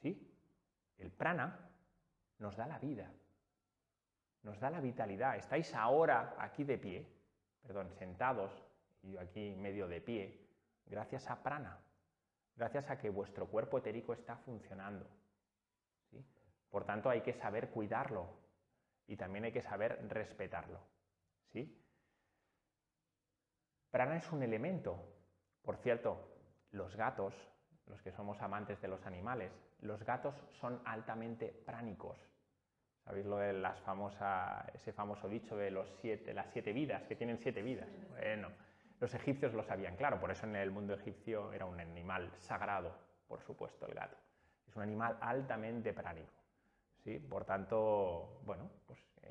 ¿Sí? El prana nos da la vida. Nos da la vitalidad. Estáis ahora aquí de pie, sentados, y yo aquí medio de pie, gracias a prana, gracias a que vuestro cuerpo etérico está funcionando. ¿Sí? Por tanto, hay que saber cuidarlo y también hay que saber respetarlo. ¿Sí? Prana es un elemento. Por cierto, los gatos, los que somos amantes de los animales, los gatos son altamente pránicos. ¿Sabéis lo de ese famoso dicho de las 7 vidas, que tienen 7 vidas? Bueno, los egipcios lo sabían, claro, por eso en el mundo egipcio era un animal sagrado, por supuesto, el gato. Es un animal altamente pránico. ¿Sí? Por tanto,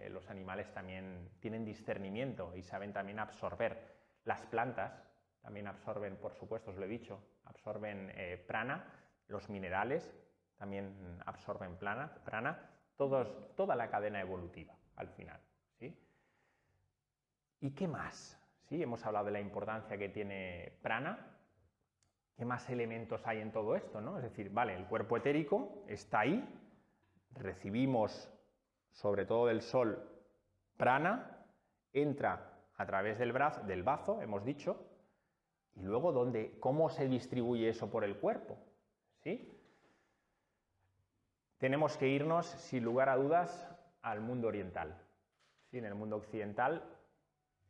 los animales también tienen discernimiento y saben también absorber. Las plantas también absorben, por supuesto, os lo he dicho, absorben prana, los minerales también absorben prana, toda la cadena evolutiva al final. ¿Sí? ¿Y qué más? ¿Sí? Hemos hablado de la importancia que tiene prana. ¿Qué más elementos hay en todo esto, ¿no? Es decir, vale, el cuerpo etérico está ahí, recibimos sobre todo del sol prana, entra a través del bazo, hemos dicho, y luego ¿cómo se distribuye eso por el cuerpo? ¿Sí? Tenemos que irnos, sin lugar a dudas, al mundo oriental. ¿Sí? En el mundo occidental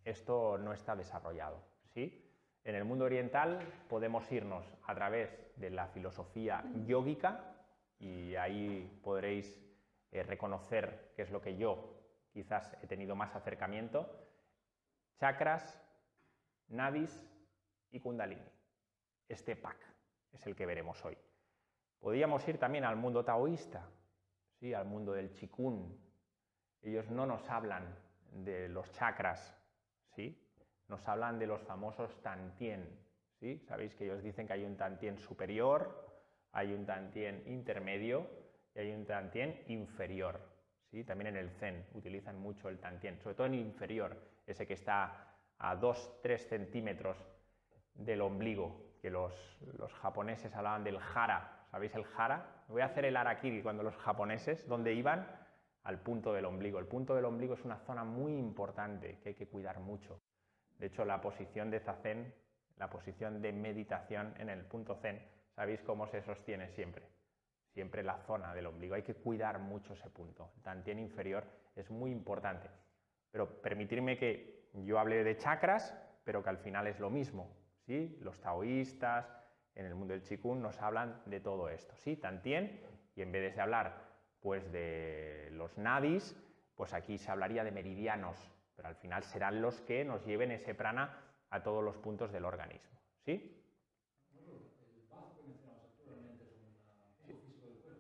esto no está desarrollado. ¿Sí? En el mundo oriental podemos irnos a través de la filosofía yógica y ahí podréis reconocer qué es lo que yo quizás he tenido más acercamiento: chakras, nadis y kundalini. este pack es el que veremos hoy. Podríamos ir también al mundo taoísta, ¿sí? Al mundo del Qigong. Ellos no nos hablan de los chakras, ¿sí? Nos hablan de los famosos Tantien, ¿sí? Sabéis que ellos dicen que hay un Tantien superior, hay un Tantien intermedio y hay un Tantien inferior, ¿sí? También en el Zen utilizan mucho el Tantien, sobre todo en el inferior, ese que está a 2-3 centímetros del ombligo, que los japoneses hablaban del hara. ¿Sabéis el hara? Voy a hacer el harakiri cuando los japoneses, ¿dónde iban? Al punto del ombligo. El punto del ombligo es una zona muy importante que hay que cuidar mucho. De hecho, la posición de zazen, la posición de meditación en el punto zen, ¿sabéis cómo se sostiene siempre? Siempre la zona del ombligo. Hay que cuidar mucho ese punto. El tantien inferior es muy importante. Pero permitirme que yo hable de chakras, pero que al final es lo mismo, ¿sí? Los taoístas, en el mundo del Qigong, nos hablan de todo esto, ¿sí? Tantien, y en vez de hablar pues de los nadis, pues aquí se hablaría de meridianos, pero al final serán los que nos lleven ese prana a todos los puntos del organismo, ¿sí?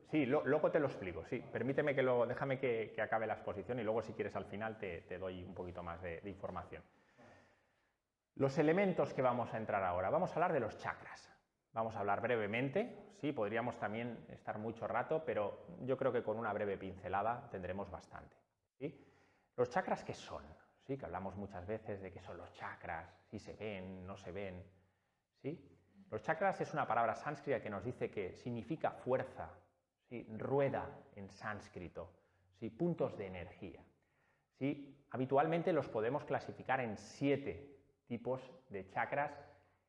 Sí, luego te lo explico, sí. Permíteme que luego, déjame que acabe la exposición y luego si quieres al final te doy un poquito más de información. Los elementos que vamos a entrar ahora, vamos a hablar de los chakras. Vamos a hablar brevemente, sí, podríamos también estar mucho rato, pero yo creo que con una breve pincelada tendremos bastante, ¿sí? Los chakras, ¿qué son? Sí, que hablamos muchas veces de qué son los chakras, si se ven, no se ven, ¿sí? Los chakras es una palabra sánscrita que nos dice que significa fuerza, ¿sí? Rueda en sánscrito, ¿sí? Puntos de energía, ¿sí? Habitualmente los podemos clasificar en 7 tipos de chakras,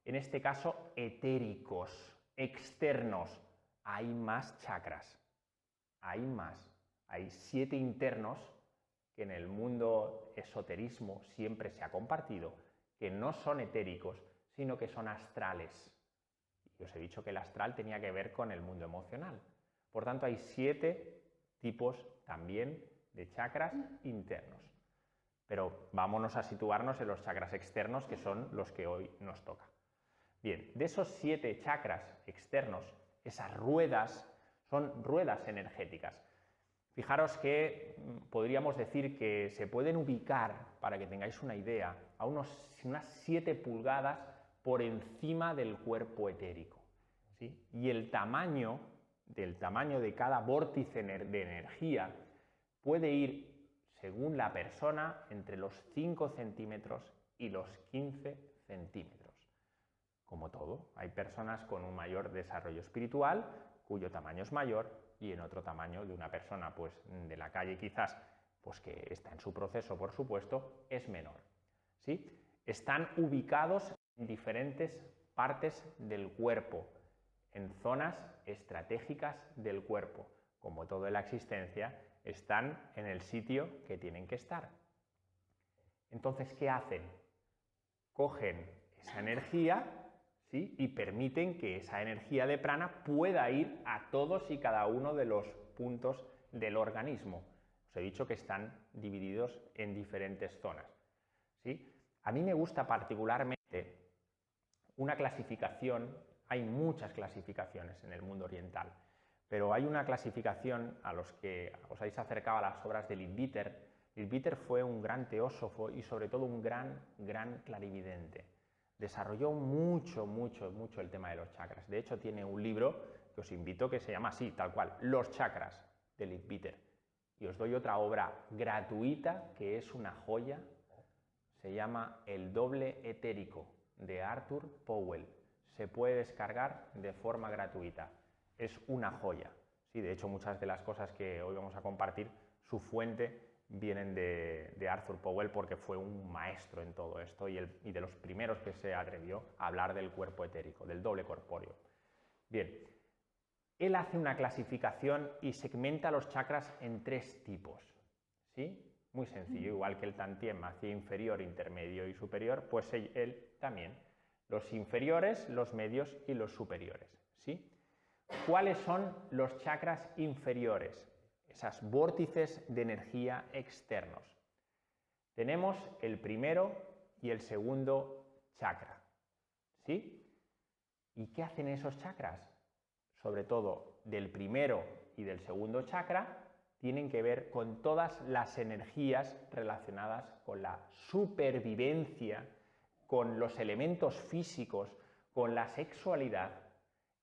en este caso etéricos, externos. Hay más chakras, hay más, hay 7 internos que en el mundo esoterismo siempre se ha compartido, que no son etéricos, sino que son astrales. Y os he dicho que el astral tenía que ver con el mundo emocional. Por tanto, hay 7 tipos también de chakras internos. Pero vámonos a situarnos en los chakras externos, que son los que hoy nos toca. Bien, de esos 7 chakras externos, esas ruedas son ruedas energéticas. Fijaros que podríamos decir que se pueden ubicar, para que tengáis una idea, a unas 7 pulgadas por encima del cuerpo etérico, ¿sí? Y el tamaño de cada vórtice de energía puede ir, según la persona, entre los 5 centímetros y los 15 centímetros. Como todo, hay personas con un mayor desarrollo espiritual, cuyo tamaño es mayor, y en otro tamaño de una persona pues, de la calle quizás, pues que está en su proceso, por supuesto, es menor, ¿sí? Están ubicados en diferentes partes del cuerpo, en zonas estratégicas del cuerpo. Como todo en la existencia, están en el sitio que tienen que estar. Entonces, ¿qué hacen? Cogen esa energía, ¿sí? Y permiten que esa energía de prana pueda ir a todos y cada uno de los puntos del organismo. Os he dicho que están divididos en diferentes zonas, ¿sí? A mí me gusta particularmente una clasificación, hay muchas clasificaciones en el mundo oriental, pero hay una clasificación a los que os habéis acercado a las obras de Leadbeater. Leadbeater fue un gran teósofo y sobre todo un gran clarividente. Desarrolló mucho el tema de los chakras. De hecho, tiene un libro que os invito que se llama así, tal cual, Los chakras, de Leadbeater. Y os doy otra obra gratuita que es una joya, se llama El doble etérico, de Arthur Powell. Se puede descargar de forma gratuita. Es una joya. Sí, de hecho, muchas de las cosas que hoy vamos a compartir, su fuente vienen de Arthur Powell porque fue un maestro en todo esto y de los primeros que se atrevió a hablar del cuerpo etérico, del doble corpóreo. Bien, él hace una clasificación y segmenta los chakras en 3 tipos, ¿sí? Muy sencillo, igual que el Tantien hacia inferior, intermedio y superior, pues él también. Los inferiores, los medios y los superiores, ¿sí? ¿Cuáles son los chakras inferiores? Esas vórtices de energía externos. Tenemos el primero y el segundo chakra, ¿sí? ¿Y qué hacen esos chakras? Sobre todo del primero y del segundo chakra, tienen que ver con todas las energías relacionadas con la supervivencia, con los elementos físicos, con la sexualidad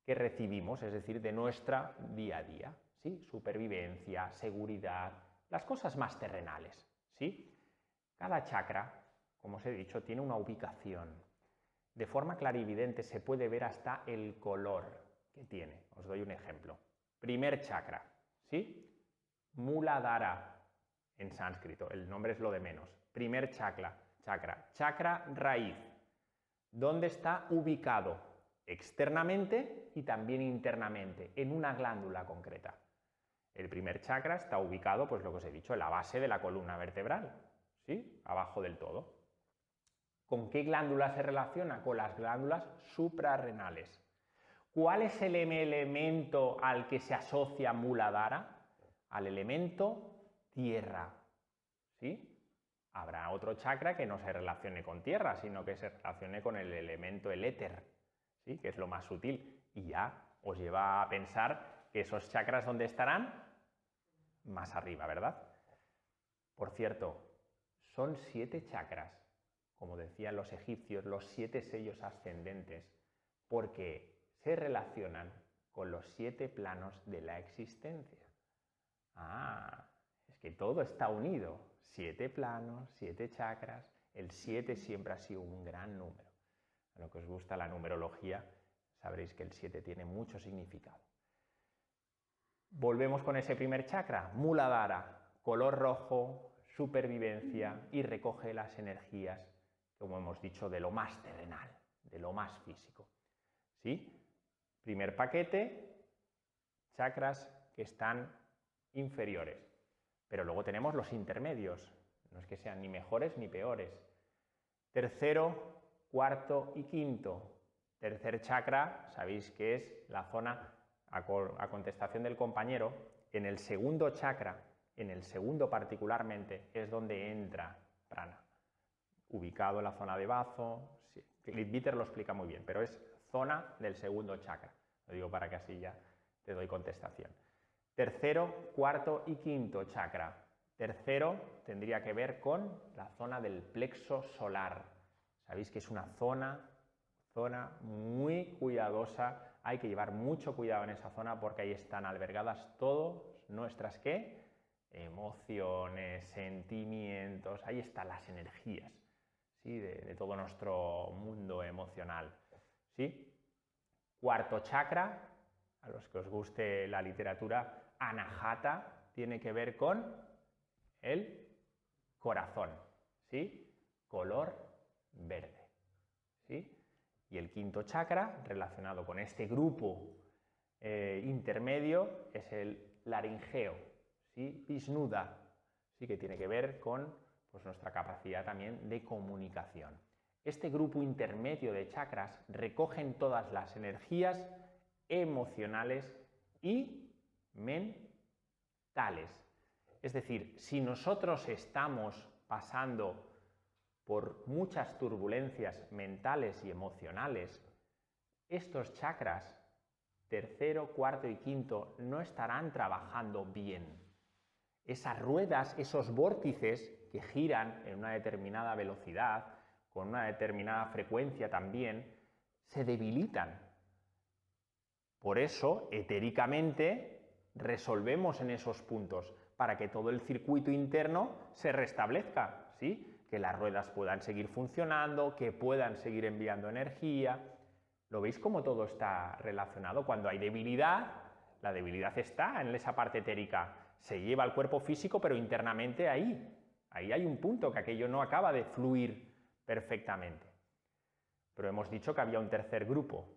que recibimos, es decir, de nuestra día a día, ¿sí? Supervivencia, seguridad, las cosas más terrenales, ¿sí? Cada chakra, como os he dicho, tiene una ubicación. De forma clarividente se puede ver hasta el color que tiene. Os doy un ejemplo. Primer chakra, ¿sí? Muladhara, en sánscrito, el nombre es lo de menos. Primer chakra, chakra raíz. ¿Dónde está ubicado? Externamente y también internamente, en una glándula concreta. El primer chakra está ubicado, pues lo que os he dicho, en la base de la columna vertebral, ¿sí? Abajo del todo. ¿Con qué glándula se relaciona? Con las glándulas suprarrenales. ¿Cuál es el elemento al que se asocia Muladhara? Al elemento tierra, ¿sí? Habrá otro chakra que no se relacione con tierra, sino que se relacione con el elemento el éter, ¿sí? Que es lo más sutil. Y ya os lleva a pensar que esos chakras, ¿dónde estarán? Más arriba, ¿verdad? Por cierto, son 7 chakras, como decían los egipcios, los 7 sellos ascendentes, porque se relacionan con los 7 planos de la existencia. Ah, es que todo está unido. 7 planos, 7 chakras. El 7 siempre ha sido un gran número. A lo que os gusta la numerología, sabréis que el 7 tiene mucho significado. Volvemos con ese primer chakra, Muladhara, color rojo, supervivencia, y recoge las energías, como hemos dicho, de lo más terrenal, de lo más físico. ¿Sí? Primer paquete, chakras que están inferiores. Pero luego tenemos los intermedios, no es que sean ni mejores ni peores. Tercero, cuarto y quinto. Tercer chakra, sabéis que es la zona, a contestación del compañero, en el segundo chakra, en el segundo particularmente, es donde entra prana. Ubicado en la zona de bazo, Leadbeater lo explica muy bien, pero es zona del segundo chakra. Lo digo para que así ya te doy contestación. Tercero, cuarto y quinto chakra. Tercero tendría que ver con la zona del plexo solar. Sabéis que es una zona muy cuidadosa. Hay que llevar mucho cuidado en esa zona porque ahí están albergadas todas nuestras ¿qué? Emociones, sentimientos. Ahí están las energías, ¿sí? de todo nuestro mundo emocional, ¿sí? Cuarto chakra, a los que os guste la literatura, Anahata, tiene que ver con el corazón, ¿sí? Color verde, ¿sí? Y el quinto chakra, relacionado con este grupo intermedio, es el laringeo, ¿sí? Visnuddha, ¿sí? Que tiene que ver con pues, nuestra capacidad también de comunicación. Este grupo intermedio de chakras recogen todas las energías emocionales y mentales. Es decir, si nosotros estamos pasando por muchas turbulencias mentales y emocionales, estos chakras, tercero, cuarto y quinto, no estarán trabajando bien. Esas ruedas, esos vórtices que giran en una determinada velocidad, con una determinada frecuencia también, se debilitan. Por eso, etéricamente, resolvemos en esos puntos para que todo el circuito interno se restablezca, ¿sí? Que las ruedas puedan seguir funcionando, que puedan seguir enviando energía. ¿Lo veis cómo todo está relacionado? Cuando hay debilidad, la debilidad está en esa parte etérica. Se lleva al cuerpo físico, pero internamente ahí hay un punto que aquello no acaba de fluir perfectamente. Pero hemos dicho que había un tercer grupo,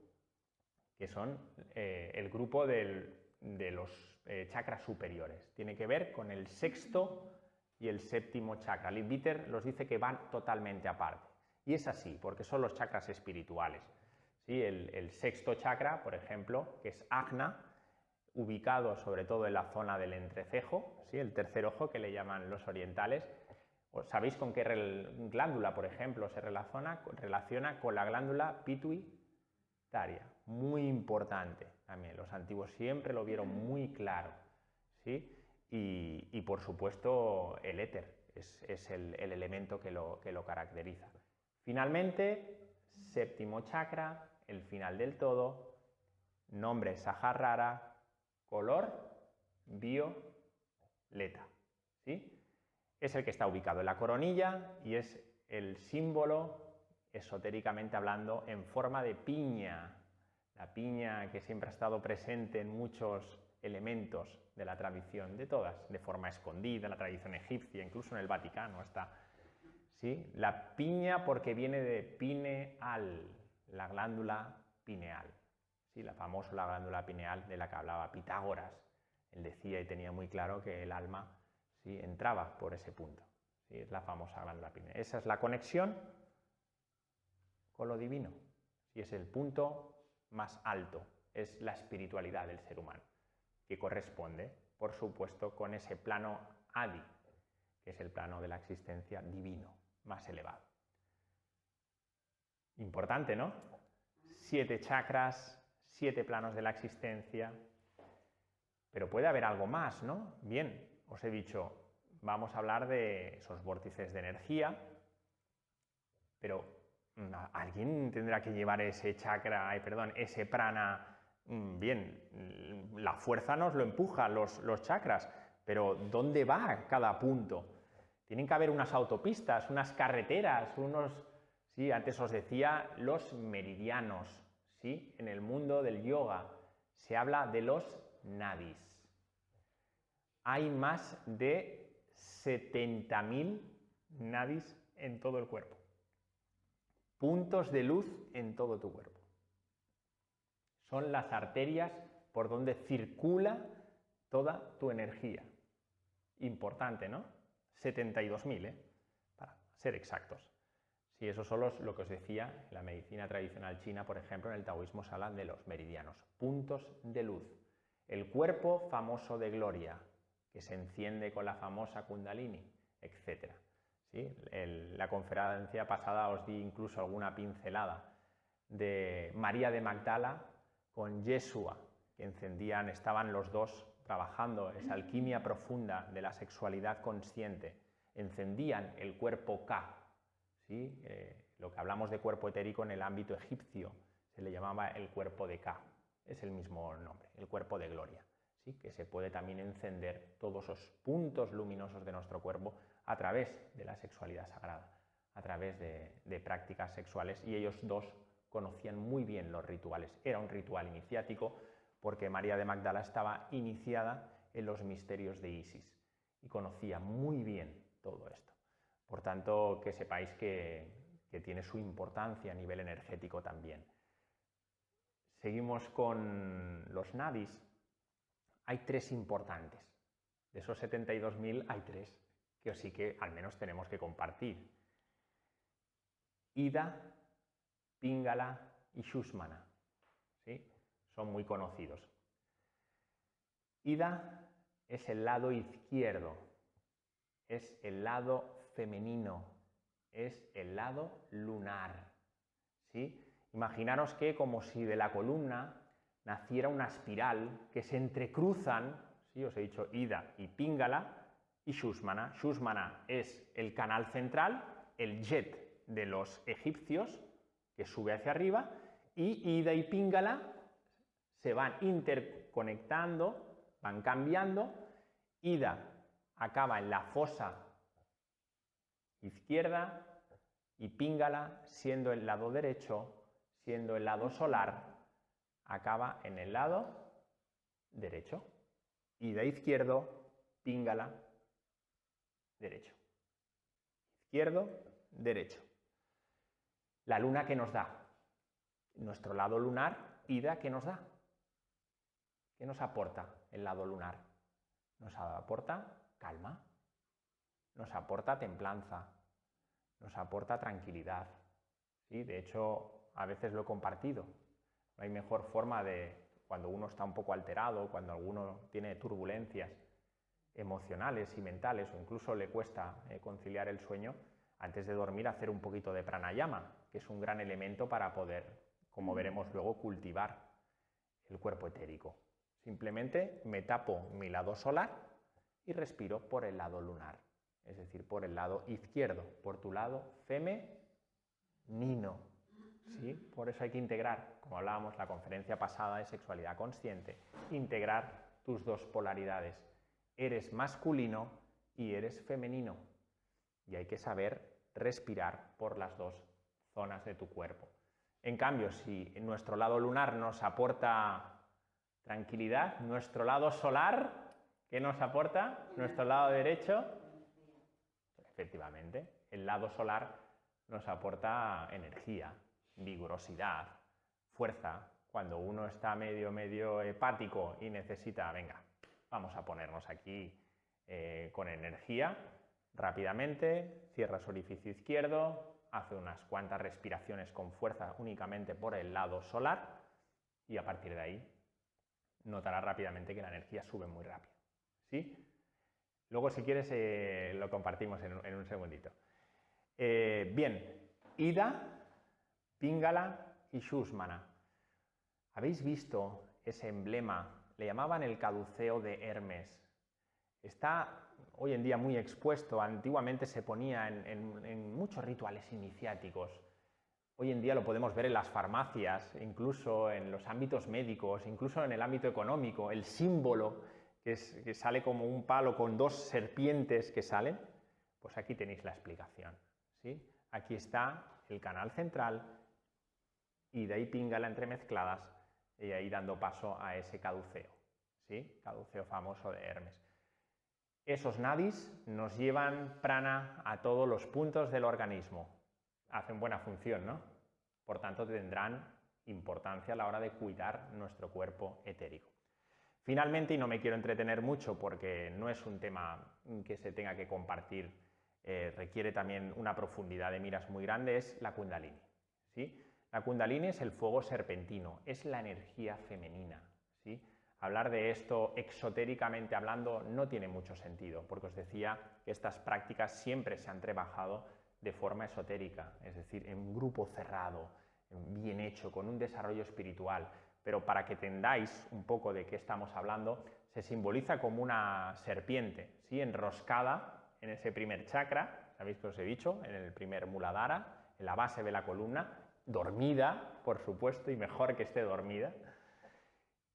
que son el grupo de los chakras superiores. Tiene que ver con el sexto y el séptimo chakra. Leadbeater los dice que van totalmente aparte. Y es así, porque son los chakras espirituales. ¿Sí? El sexto chakra, por ejemplo, que es Ajna, ubicado sobre todo en la zona del entrecejo, ¿sí? El tercer ojo que le llaman los orientales. ¿Sabéis con qué glándula, por ejemplo, se relaciona con la glándula pituitaria? tarea, muy importante también. Los antiguos siempre lo vieron muy claro, ¿sí? Y por supuesto el éter es el elemento que lo caracteriza. Finalmente, séptimo chakra, el final del todo, nombre Sahasrara, color violeta, ¿sí? Es el que está ubicado en la coronilla y es el símbolo, esotéricamente hablando, en forma de piña. La piña que siempre ha estado presente en muchos elementos de la tradición, de todas, de forma escondida, en la tradición egipcia, incluso en el Vaticano está. ¿Sí? La piña porque viene de pineal, la glándula pineal. ¿Sí? La famosa glándula pineal de la que hablaba Pitágoras. Él decía y tenía muy claro que el alma, ¿sí?, entraba por ese punto. ¿Sí? Es la famosa glándula pineal. Esa es la conexión con lo divino. ¿Sí? Es el punto más alto, es la espiritualidad del ser humano, que corresponde, por supuesto, con ese plano Adi, que es el plano de la existencia divino, más elevado. Importante, ¿no? 7 chakras, 7 planos de la existencia, pero puede haber algo más, ¿no? Bien, os he dicho, vamos a hablar de esos vórtices de energía, pero alguien tendrá que llevar ese chakra, ese prana. Bien, la fuerza nos lo empuja, los chakras, pero ¿dónde va cada punto? Tienen que haber unas autopistas, unas carreteras, sí, antes os decía, los meridianos, ¿sí? En el mundo del yoga se habla de los nadis. Hay más de 70.000 nadis en todo el cuerpo. Puntos de luz en todo tu cuerpo. Son las arterias por donde circula toda tu energía. Importante, ¿no? 72.000, para ser exactos. Sí, eso solo es lo que os decía, en la medicina tradicional china, por ejemplo, en el taoísmo se hablan de los meridianos, puntos de luz. El cuerpo famoso de gloria, que se enciende con la famosa Kundalini, etc. ¿Sí? La conferencia pasada os di incluso alguna pincelada de María de Magdala con Yeshua, que estaban los dos trabajando esa alquimia profunda de la sexualidad consciente, encendían el cuerpo Ka, ¿sí? Lo que hablamos de cuerpo etérico en el ámbito egipcio se le llamaba el cuerpo de Ka, es el mismo nombre, el cuerpo de gloria, ¿sí? Que se puede también encender todos esos puntos luminosos de nuestro cuerpo a través de la sexualidad sagrada, a través de prácticas sexuales, y ellos dos conocían muy bien los rituales. Era un ritual iniciático porque María de Magdala estaba iniciada en los misterios de Isis y conocía muy bien todo esto. Por tanto, que sepáis que tiene su importancia a nivel energético también. Seguimos con los nadis. Hay 3 importantes. De esos 72.000 hay 3 que sí que al menos tenemos que compartir. Ida, Pingala y Shushmana, ¿sí? Son muy conocidos. Ida es el lado izquierdo, es el lado femenino, es el lado lunar, ¿sí? Imaginaros que como si de la columna naciera una espiral que se entrecruzan, ¿sí? Os he dicho Ida y Pingala y Shushmana. Shushmana es el canal central, el jet de los egipcios, que sube hacia arriba, y Ida y Pingala se van interconectando, van cambiando. Ida acaba en la fosa izquierda y Pingala, siendo el lado derecho, siendo el lado solar, acaba en el lado derecho. Ida izquierdo, Pingala derecho. Izquierdo, derecho. La luna, ¿qué nos da? Nuestro lado lunar, Ida, ¿qué nos da? ¿Qué nos aporta el lado lunar? Nos aporta calma, nos aporta templanza, nos aporta tranquilidad. ¿Sí? De hecho, a veces lo he compartido. No hay mejor forma de, cuando uno está un poco alterado, cuando alguno tiene turbulencias emocionales y mentales, o incluso le cuesta conciliar el sueño, antes de dormir hacer un poquito de pranayama, que es un gran elemento para poder como veremos luego, cultivar el cuerpo etérico. Simplemente me tapo mi lado solar y respiro por el lado lunar, es decir, por el lado izquierdo, por tu lado femenino. ¿Sí? Por eso hay que integrar, como hablábamos en la conferencia pasada de sexualidad consciente, integrar tus dos polaridades. Eres masculino y eres femenino. Y hay que saber respirar por las dos zonas de tu cuerpo. En cambio, si nuestro lado lunar nos aporta tranquilidad, nuestro lado solar, ¿qué nos aporta? Nuestro lado derecho, efectivamente, el lado solar nos aporta energía, vigorosidad, fuerza. Cuando uno está medio hepático y necesita, venga, vamos a ponernos aquí con energía, rápidamente, cierras orificio izquierdo, hace unas cuantas respiraciones con fuerza únicamente por el lado solar y a partir de ahí notarás rápidamente que la energía sube muy rápido. ¿Sí? Luego, si quieres, lo compartimos en un segundito. Bien, Ida, Pingala y Shushmana. ¿Habéis visto ese emblema? Le llamaban el caduceo de Hermes. Está hoy en día muy expuesto. Antiguamente se ponía en muchos rituales iniciáticos. Hoy en día lo podemos ver en las farmacias, incluso en los ámbitos médicos, incluso en el ámbito económico. El símbolo que sale como un palo con dos serpientes que salen, pues aquí tenéis la explicación. ¿Sí? Aquí está el canal central, Ida y Pingala entremezcladas y ahí dando paso a ese caduceo. ¿Sí? Caduceo famoso de Hermes. Esos nadis nos llevan prana a todos los puntos del organismo. Hacen buena función, ¿no? Por tanto, tendrán importancia a la hora de cuidar nuestro cuerpo etérico. Finalmente, y no me quiero entretener mucho porque no es un tema que se tenga que compartir, requiere también una profundidad de miras muy grande, es la Kundalini. ¿Sí? La Kundalini es el fuego serpentino, es la energía femenina. ¿Sí? Hablar de esto exotéricamente hablando no tiene mucho sentido, porque os decía que estas prácticas siempre se han trabajado de forma esotérica, es decir, en un grupo cerrado, bien hecho, con un desarrollo espiritual. Pero para que entendáis un poco de qué estamos hablando, se simboliza como una serpiente, ¿sí? Enroscada en ese primer chakra, ¿sabéis que os he dicho? En el primer Muladhara, en la base de la columna, dormida, por supuesto, y mejor que esté dormida.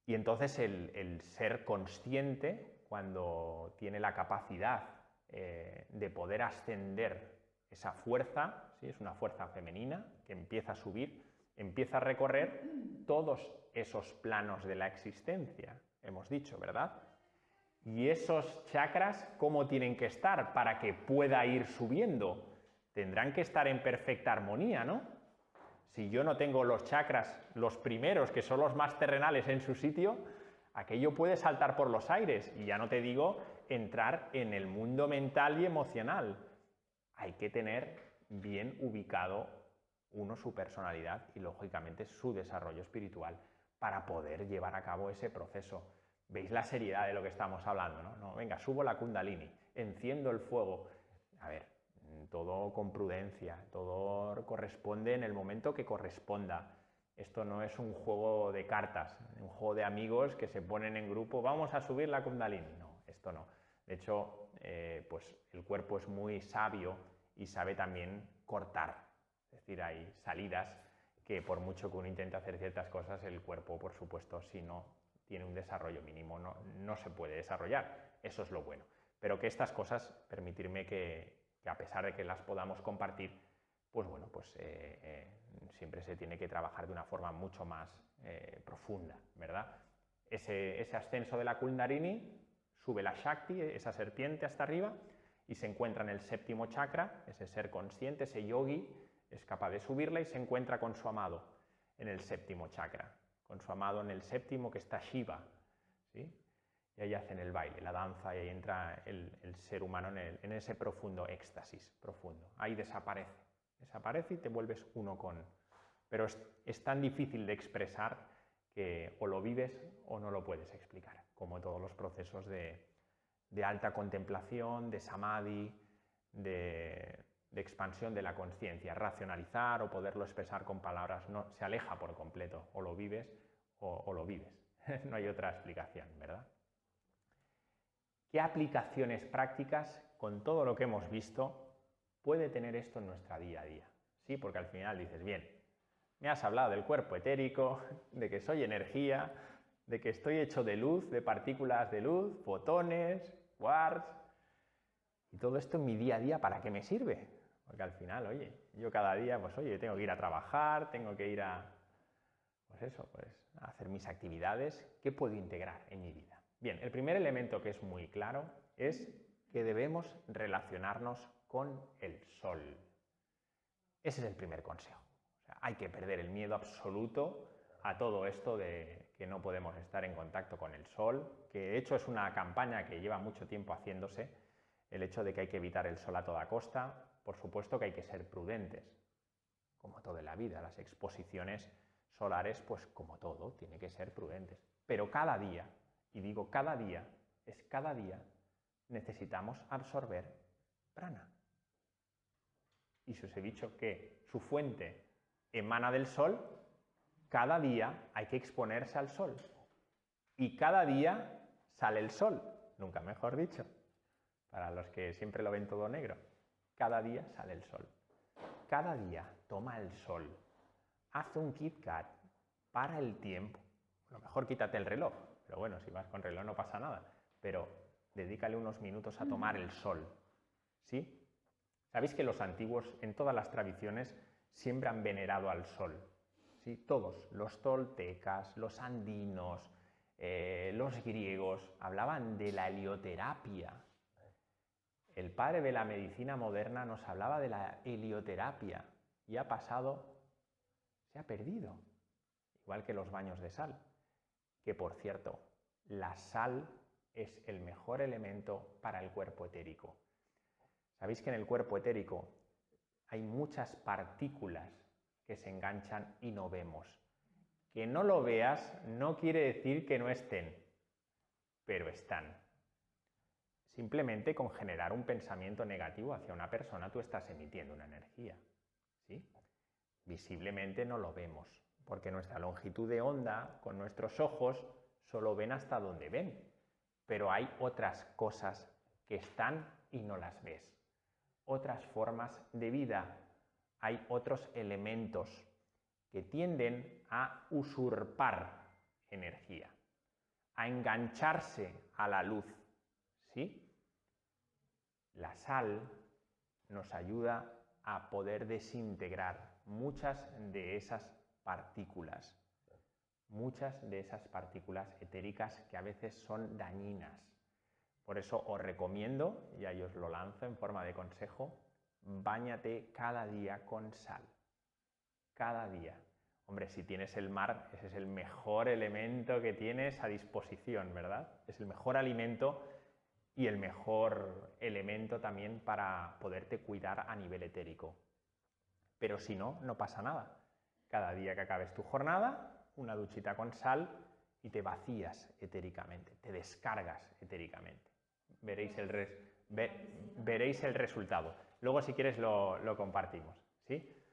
Y entonces el ser consciente, cuando tiene la capacidad de poder ascender esa fuerza, ¿sí? Es una fuerza femenina que empieza a subir, empieza a recorrer todos esos planos de la existencia, hemos dicho, ¿verdad? Y esos chakras, ¿cómo tienen que estar para que pueda ir subiendo? Tendrán que estar en perfecta armonía, ¿no? Si yo no tengo los chakras, los primeros, que son los más terrenales, en su sitio, aquello puede saltar por los aires. Y ya no te digo entrar en el mundo mental y emocional. Hay que tener bien ubicado uno su personalidad y, lógicamente, su desarrollo espiritual para poder llevar a cabo ese proceso. ¿Veis la seriedad de lo que estamos hablando? No, venga, subo la Kundalini, enciendo el fuego. A ver, todo con prudencia, todo corresponde en el momento que corresponda. Esto no es un juego de cartas, un juego de amigos que se ponen en grupo, vamos a subir la Kundalini. No, esto no. De hecho, pues el cuerpo es muy sabio y sabe también cortar. Es decir, hay salidas que por mucho que uno intente hacer ciertas cosas, el cuerpo, por supuesto, si no tiene un desarrollo mínimo, no se puede desarrollar. Eso es lo bueno. Pero que estas cosas, permitirme que a pesar de que las podamos compartir, pues bueno, pues siempre se tiene que trabajar de una forma mucho más profunda, ¿verdad? Ese ascenso de la Kundalini sube la Shakti, esa serpiente hasta arriba, y se encuentra en el séptimo chakra, ese ser consciente, ese yogi, es capaz de subirla y se encuentra con su amado en el séptimo chakra, con su amado en el séptimo, que está Shiva, ¿sí? Y ahí hacen el baile, la danza, y ahí entra el ser humano en ese profundo éxtasis, profundo. Ahí desaparece y te vuelves uno con. Pero es tan difícil de expresar que o lo vives o no lo puedes explicar, como todos los procesos de alta contemplación, de samadhi, de de expansión de la conciencia. Racionalizar o poderlo expresar con palabras no, se aleja por completo. O lo vives o lo vives. No hay otra explicación, ¿verdad? ¿Qué aplicaciones prácticas, con todo lo que hemos visto, puede tener esto en nuestra día a día? Sí, porque al final dices, bien, me has hablado del cuerpo etérico, de que soy energía, de que estoy hecho de luz, de partículas de luz, fotones, quarks, y todo esto en mi día a día, ¿para qué me sirve? Porque al final, oye, yo cada día, pues oye, tengo que ir a trabajar, tengo que ir a, a hacer mis actividades. ¿Qué puedo integrar en mi vida? Bien, el primer elemento que es muy claro es que debemos relacionarnos con el sol. Ese es el primer consejo. O sea, hay que perder el miedo absoluto a todo esto de que no podemos estar en contacto con el sol, que de hecho es una campaña que lleva mucho tiempo haciéndose, el hecho de que hay que evitar el sol a toda costa. Por supuesto que hay que ser prudentes, como todo en la vida, las exposiciones solares, pues como todo, tiene que ser prudentes. Pero cada día, y digo cada día, necesitamos absorber prana. Y si os he dicho que su fuente emana del sol, cada día hay que exponerse al sol. Y cada día sale el sol, nunca mejor dicho, para los que siempre lo ven todo negro. Cada día sale el sol. Cada día toma el sol. Haz un Kit Kat, para el tiempo. A lo mejor quítate el reloj, pero bueno, si vas con reloj no pasa nada. Pero dedícale unos minutos a tomar el sol. ¿Sí? Sabéis que los antiguos, en todas las tradiciones, siempre han venerado al sol. ¿Sí? Todos, los toltecas, los andinos, los griegos, hablaban de la helioterapia. El padre de la medicina moderna nos hablaba de la helioterapia y ha pasado, se ha perdido, igual que los baños de sal. Que por cierto, la sal es el mejor elemento para el cuerpo etérico. Sabéis que en el cuerpo etérico hay muchas partículas que se enganchan y no vemos. Que no lo veas no quiere decir que no estén, pero están. Simplemente con generar un pensamiento negativo hacia una persona tú estás emitiendo una energía, ¿sí? Visiblemente no lo vemos, porque nuestra longitud de onda con nuestros ojos solo ven hasta donde ven, pero hay otras cosas que están y no las ves. Otras formas de vida, hay otros elementos que tienden a usurpar energía, a engancharse a la luz, ¿sí? La sal nos ayuda a poder desintegrar muchas de esas partículas etéricas que a veces son dañinas. Por eso os recomiendo, y ahí os lo lanzo en forma de consejo, báñate cada día con sal. Cada día. Hombre, si tienes el mar, ese es el mejor elemento que tienes a disposición, ¿verdad? Es el mejor alimento y el mejor elemento también para poderte cuidar a nivel etérico. Pero si no, no pasa nada. Cada día que acabes tu jornada, una duchita con sal y te vacías etéricamente, te descargas etéricamente. Veréis el resultado. Luego, si quieres, lo compartimos, ¿sí?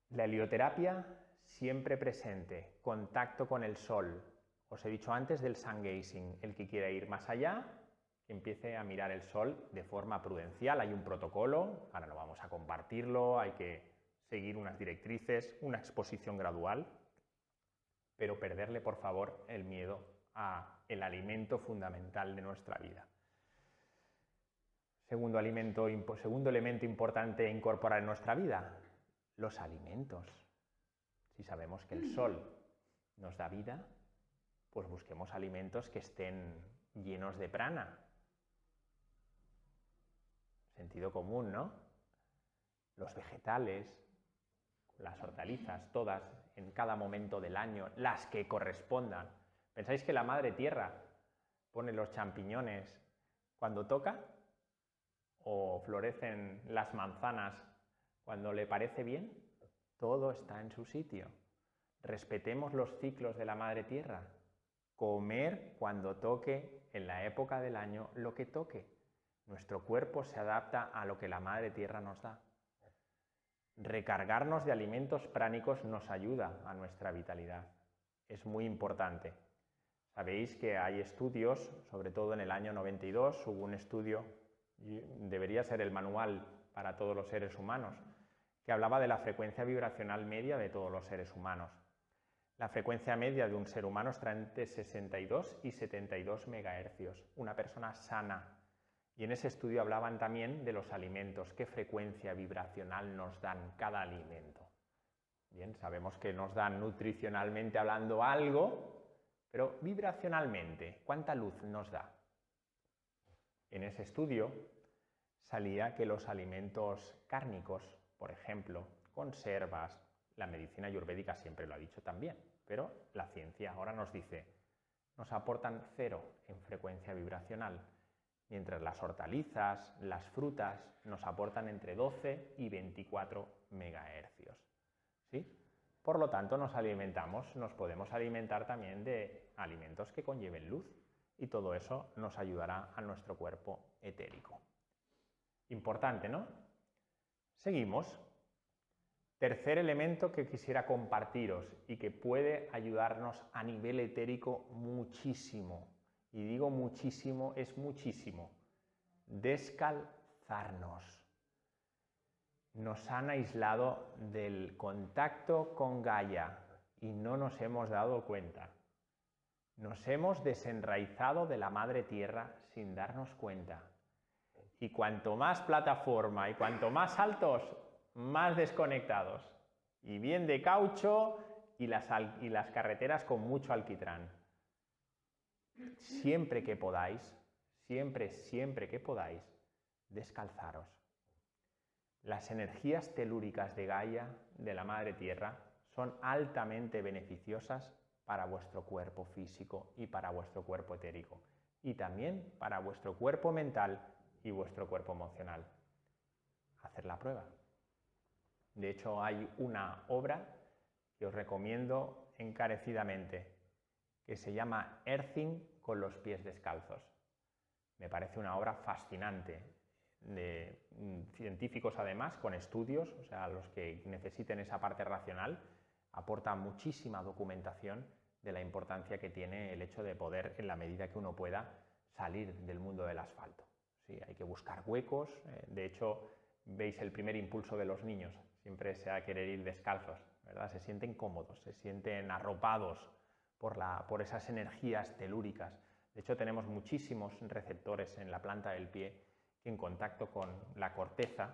La helioterapia siempre presente, contacto con el sol. Os he dicho antes del sun gazing, el que quiera ir más allá, que empiece a mirar el sol de forma prudencial. Hay un protocolo, ahora no vamos a compartirlo, hay que seguir unas directrices, una exposición gradual, pero perderle por favor el miedo al alimento fundamental de nuestra vida. Segundo elemento importante a incorporar en nuestra vida, los alimentos. Si sabemos que el sol nos da vida, pues busquemos alimentos que estén llenos de prana. Sentido común, ¿no? Los vegetales, las hortalizas, todas, en cada momento del año, las que correspondan. ¿Pensáis que la madre tierra pone los champiñones cuando toca? ¿O florecen las manzanas cuando le parece bien? Todo está en su sitio. Respetemos los ciclos de la madre tierra. Comer cuando toque, en la época del año, lo que toque. Nuestro cuerpo se adapta a lo que la Madre Tierra nos da. Recargarnos de alimentos pránicos nos ayuda a nuestra vitalidad. Es muy importante. Sabéis que hay estudios, sobre todo en el año 92, hubo un estudio, debería ser el manual para todos los seres humanos, que hablaba de la frecuencia vibracional media de todos los seres humanos. La frecuencia media de un ser humano está entre 62 y 72 megahercios, una persona sana. Y en ese estudio hablaban también de los alimentos, qué frecuencia vibracional nos dan cada alimento. Bien, sabemos que nos dan nutricionalmente hablando algo, pero vibracionalmente, ¿cuánta luz nos da? En ese estudio salía que los alimentos cárnicos, por ejemplo, conservas, la medicina ayurvédica siempre lo ha dicho también, pero la ciencia ahora nos dice, nos aportan 0 en frecuencia vibracional, mientras las hortalizas, las frutas, nos aportan entre 12 y 24 megahercios. ¿Sí? Por lo tanto, nos podemos alimentar también de alimentos que conlleven luz, y todo eso nos ayudará a nuestro cuerpo etérico. Importante, ¿no? Seguimos. Tercer elemento que quisiera compartiros y que puede ayudarnos a nivel etérico muchísimo. Y digo muchísimo, es muchísimo. Descalzarnos. Nos han aislado del contacto con Gaia y no nos hemos dado cuenta. Nos hemos desenraizado de la Madre Tierra sin darnos cuenta. Y cuanto más plataforma y cuanto más altos, más desconectados. Y bien de caucho y las carreteras con mucho alquitrán. Siempre que podáis, siempre que podáis, descalzaros. Las energías telúricas de Gaia, de la Madre Tierra, son altamente beneficiosas para vuestro cuerpo físico y para vuestro cuerpo etérico, y también para vuestro cuerpo mental y vuestro cuerpo emocional. Hacer la prueba. De hecho, hay una obra que os recomiendo encarecidamente, que se llama Earthing con los pies descalzos. Me parece una obra fascinante, de científicos además, con estudios, o sea, los que necesiten esa parte racional, aporta muchísima documentación de la importancia que tiene el hecho de poder, en la medida que uno pueda, salir del mundo del asfalto. Sí, hay que buscar huecos, de hecho, veis el primer impulso de los niños, siempre se a querer ir descalzos, ¿verdad? Se sienten cómodos, se sienten arropados por esas energías telúricas. De hecho, tenemos muchísimos receptores en la planta del pie que en contacto con la corteza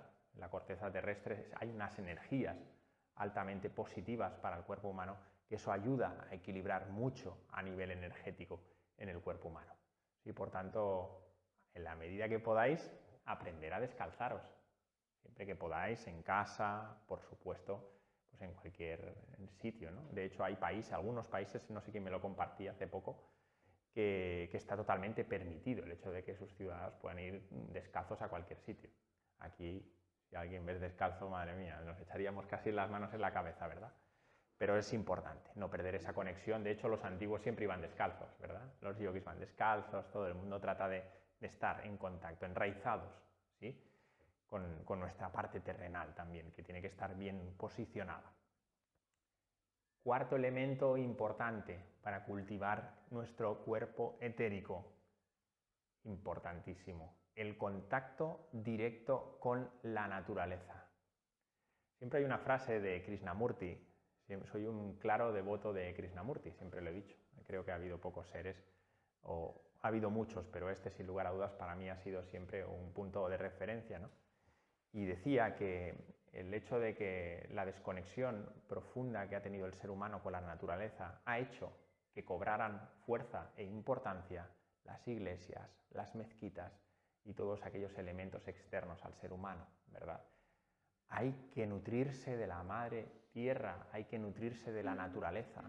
terrestre, hay unas energías altamente positivas para el cuerpo humano, que eso ayuda a equilibrar mucho a nivel energético en el cuerpo humano. Y por tanto, en la medida que podáis, aprender a descalzaros. Siempre que podáis, en casa, por supuesto, pues en cualquier sitio, ¿no? De hecho, hay países, algunos países, no sé quién me lo compartía hace poco, que está totalmente permitido el hecho de que sus ciudadanos puedan ir descalzos a cualquier sitio. Aquí, si alguien ve descalzo, madre mía, nos echaríamos casi las manos en la cabeza, ¿verdad? Pero es importante no perder esa conexión. De hecho, los antiguos siempre iban descalzos, ¿verdad? Los yogis van descalzos, todo el mundo trata de estar en contacto, enraizados, ¿sí? Con nuestra parte terrenal también, que tiene que estar bien posicionada. Cuarto elemento importante para cultivar nuestro cuerpo etérico, importantísimo, el contacto directo con la naturaleza. Siempre hay una frase de Krishnamurti, soy un claro devoto de Krishnamurti, siempre lo he dicho, creo que ha habido pocos seres, o ha habido muchos, pero este sin lugar a dudas para mí ha sido siempre un punto de referencia, ¿no? Y decía que el hecho de que la desconexión profunda que ha tenido el ser humano con la naturaleza ha hecho que cobraran fuerza e importancia las iglesias, las mezquitas y todos aquellos elementos externos al ser humano, ¿verdad? Hay que nutrirse de la madre tierra, hay que nutrirse de la naturaleza.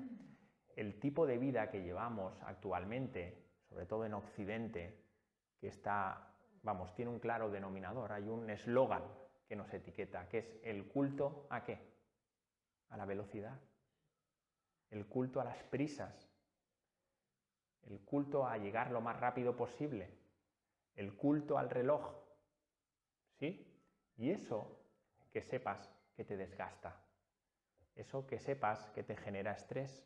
El tipo de vida que llevamos actualmente, sobre todo en Occidente, que está, tiene un claro denominador, hay un eslogan que nos etiqueta, que es el culto ¿a qué? A la velocidad, el culto a las prisas, el culto a llegar lo más rápido posible, el culto al reloj, ¿sí? Y eso que sepas que te desgasta, eso que sepas que te genera estrés,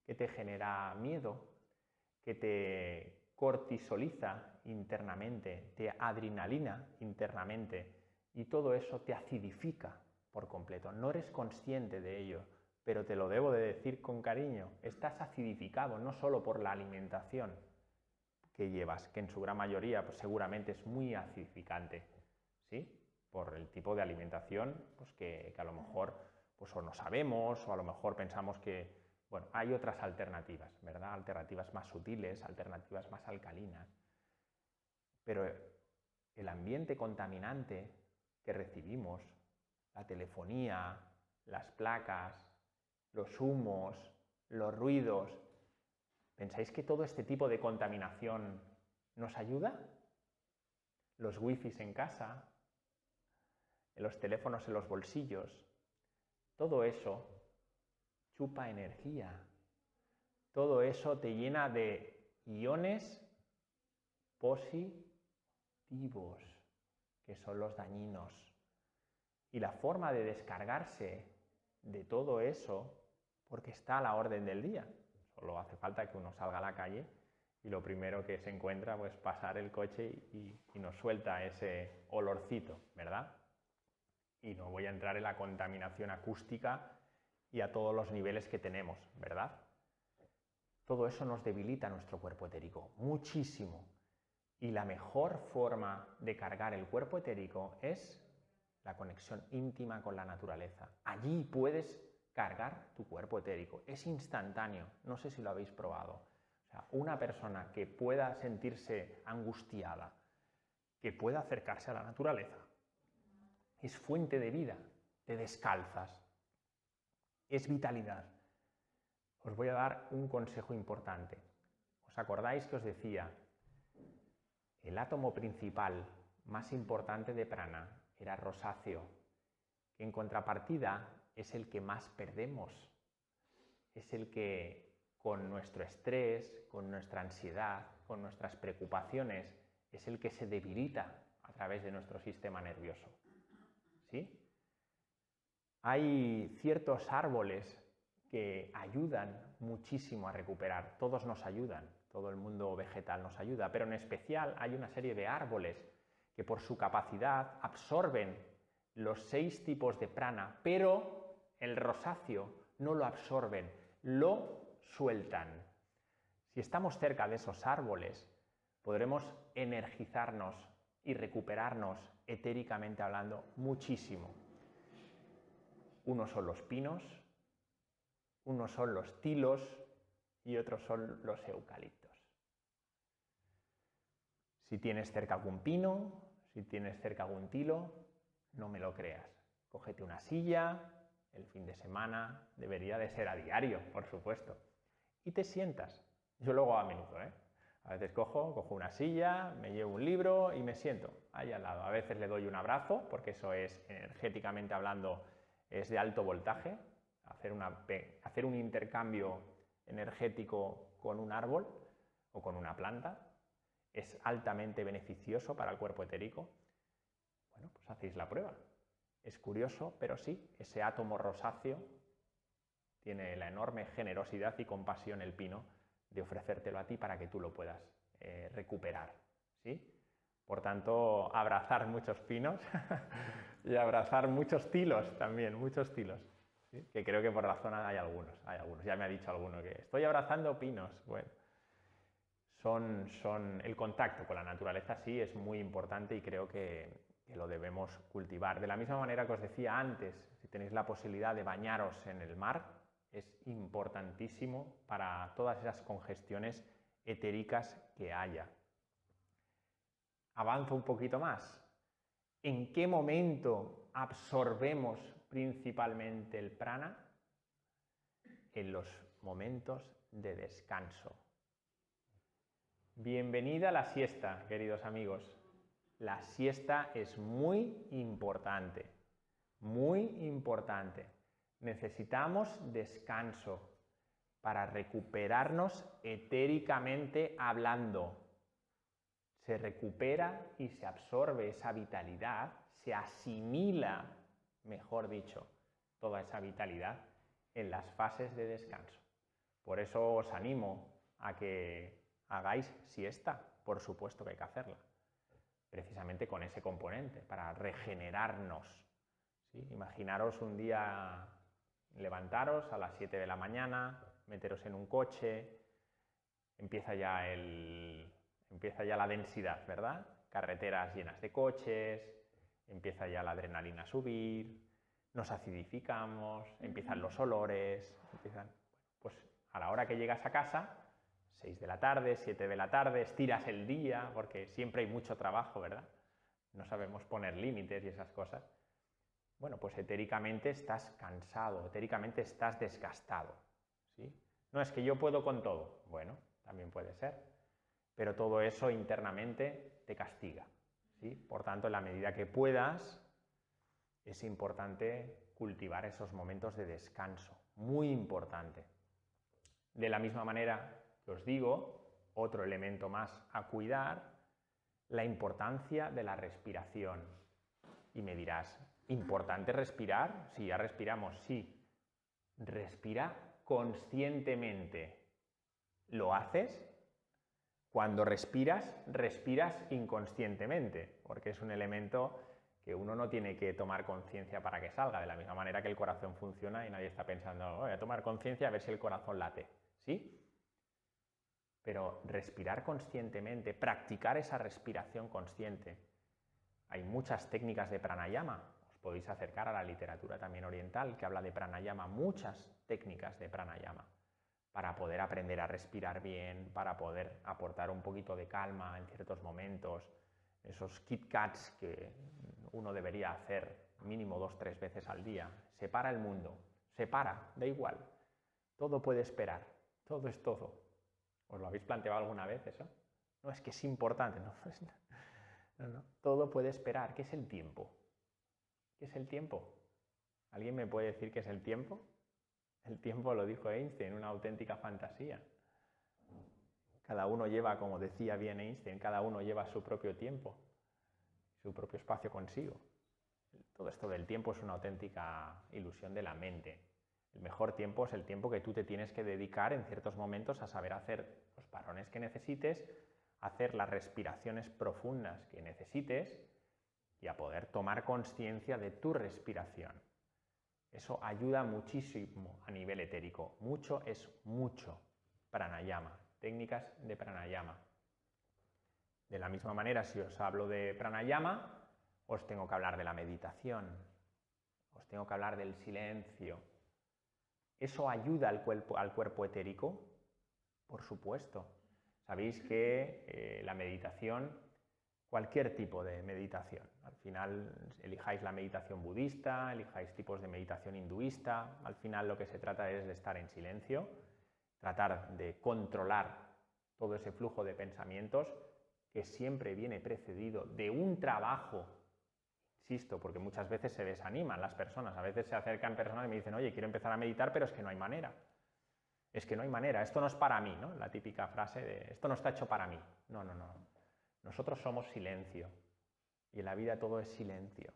que te genera miedo, que te cortisoliza internamente, te adrenalina internamente, y todo eso te acidifica por completo. No eres consciente de ello, pero te lo debo de decir con cariño. Estás acidificado no solo por la alimentación que llevas, que en su gran mayoría pues seguramente es muy acidificante, ¿sí? Por el tipo de alimentación pues que a lo mejor pues o no sabemos, o a lo mejor pensamos que, bueno, hay otras alternativas, ¿verdad? Alternativas más sutiles, alternativas más alcalinas. Pero el ambiente contaminante que recibimos, la telefonía, las placas, los humos, los ruidos, ¿pensáis que todo este tipo de contaminación nos ayuda? Los wifis en casa, los teléfonos en los bolsillos, todo eso chupa energía. Todo eso te llena de iones positivos, que son los dañinos. Y la forma de descargarse de todo eso, porque está a la orden del día. Solo hace falta que uno salga a la calle y lo primero que se encuentra pues pasar el coche y nos suelta ese olorcito, ¿verdad? Y no voy a entrar en la contaminación acústica y a todos los niveles que tenemos, ¿verdad? Todo eso nos debilita nuestro cuerpo etérico muchísimo. Y la mejor forma de cargar el cuerpo etérico es la conexión íntima con la naturaleza. Allí puedes cargar tu cuerpo etérico. Es instantáneo. No sé si lo habéis probado. O sea, una persona que pueda sentirse angustiada, que pueda acercarse a la naturaleza, es fuente de vida. Te descalzas. Es vitalidad. Os voy a dar un consejo importante. ¿Os acordáis que os decía? El átomo principal más importante de prana era rosáceo, que en contrapartida es el que más perdemos. Es el que con nuestro estrés, con nuestra ansiedad, con nuestras preocupaciones, es el que se debilita a través de nuestro sistema nervioso. ¿Sí? Hay ciertos árboles que ayudan muchísimo a recuperar. Todos nos ayudan, todo el mundo vegetal nos ayuda, pero en especial hay una serie de árboles que por su capacidad absorben los 6 tipos de prana, pero el rosáceo no lo absorben, lo sueltan. Si estamos cerca de esos árboles, podremos energizarnos y recuperarnos etéricamente hablando muchísimo. Unos son los pinos, unos son los tilos y otros son los eucaliptos. Si tienes cerca algún pino, si tienes cerca algún tilo, no me lo creas. Cógete una silla, el fin de semana, debería de ser a diario, por supuesto, y te sientas. Yo lo hago a menudo, ¿eh? A veces cojo una silla, me llevo un libro y me siento ahí al lado. A veces le doy un abrazo, porque eso es, energéticamente hablando, es de alto voltaje. Hacer un intercambio energético con un árbol o con una planta es altamente beneficioso para el cuerpo etérico. Bueno, pues hacéis la prueba. Es curioso, pero sí, ese átomo rosáceo tiene la enorme generosidad y compasión el pino de ofrecértelo a ti para que tú lo puedas recuperar, ¿sí? Por tanto, abrazar muchos pinos y abrazar muchos tilos también, muchos tilos, ¿sí? Que creo que por la zona hay algunos. Ya me ha dicho alguno que estoy abrazando pinos. Bueno, el contacto con la naturaleza sí es muy importante y creo que lo debemos cultivar. De la misma manera que os decía antes, si tenéis la posibilidad de bañaros en el mar, es importantísimo para todas esas congestiones etéricas que haya. Avanzo un poquito más. ¿En qué momento absorbemos principalmente el prana? En los momentos de descanso. Bienvenida a la siesta, queridos amigos. La siesta es muy importante, muy importante. Necesitamos descanso para recuperarnos etéricamente hablando. se recupera y se absorbe esa vitalidad, se asimila, mejor dicho, toda esa vitalidad en las fases de descanso. Por eso os animo a que hagáis siesta, por supuesto que hay que hacerla, precisamente con ese componente, para regenerarnos. ¿Sí? Imaginaros un día levantaros a las 7 de la mañana, meteros en un coche, empieza ya la densidad, ¿verdad? Carreteras llenas de coches, empieza ya la adrenalina a subir, nos acidificamos, empiezan los olores, pues a la hora que llegas a casa, 6 de la tarde, 7 de la tarde, estiras el día, porque siempre hay mucho trabajo, ¿verdad? No sabemos poner límites y esas cosas. Bueno, pues etéricamente estás cansado, etéricamente estás desgastado, ¿sí? No es que yo puedo con todo, bueno, también puede ser, pero todo eso internamente te castiga, ¿sí? Por tanto, en la medida que puedas, es importante cultivar esos momentos de descanso, muy importante. De la misma manera que os digo, otro elemento más a cuidar, la importancia de la respiración. Y me dirás, ¿importante respirar? Sí, ya respiramos, sí. Respira conscientemente. ¿Lo haces? Cuando respiras, respiras inconscientemente, porque es un elemento que uno no tiene que tomar conciencia para que salga, de la misma manera que el corazón funciona y nadie está pensando, voy a tomar conciencia a ver si el corazón late, ¿sí? Pero respirar conscientemente, practicar esa respiración consciente. Hay muchas técnicas de pranayama, os podéis acercar a la literatura también oriental que habla de pranayama, muchas técnicas de pranayama, para poder aprender a respirar bien, para poder aportar un poquito de calma en ciertos momentos, esos Kit Kats que uno debería hacer mínimo 2 o 3 veces al día. Separa el mundo, separa, da igual, todo puede esperar, todo es todo. ¿Os lo habéis planteado alguna vez eso? No, es que es importante, no, no, todo puede esperar. ¿Qué es el tiempo? ¿Qué es el tiempo? ¿Alguien me puede decir qué es el tiempo? El tiempo, lo dijo Einstein, una auténtica fantasía. Cada uno lleva, como decía bien Einstein, cada uno lleva su propio tiempo, su propio espacio consigo. Todo esto del tiempo es una auténtica ilusión de la mente. El mejor tiempo es el tiempo que tú te tienes que dedicar en ciertos momentos a saber hacer los parones que necesites, hacer las respiraciones profundas que necesites y a poder tomar conciencia de tu respiración. Eso ayuda muchísimo a nivel etérico. Mucho es mucho. Pranayama, técnicas de pranayama. De la misma manera, si os hablo de pranayama, os tengo que hablar de la meditación, os tengo que hablar del silencio. ¿Eso ayuda al cuerpo etérico? Por supuesto. Sabéis que la meditación, cualquier tipo de meditación, al final elijáis la meditación budista, elijáis tipos de meditación hinduista, al final lo que se trata es de estar en silencio, tratar de controlar todo ese flujo de pensamientos que siempre viene precedido de un trabajo. Insisto, porque muchas veces se desaniman las personas, a veces se acercan personas y me dicen, oye, quiero empezar a meditar, pero es que no hay manera. Es que no hay manera, esto no es para mí, ¿no? La típica frase de, esto no está hecho para mí. No, no, no. Nosotros somos silencio y en la vida todo es silencio.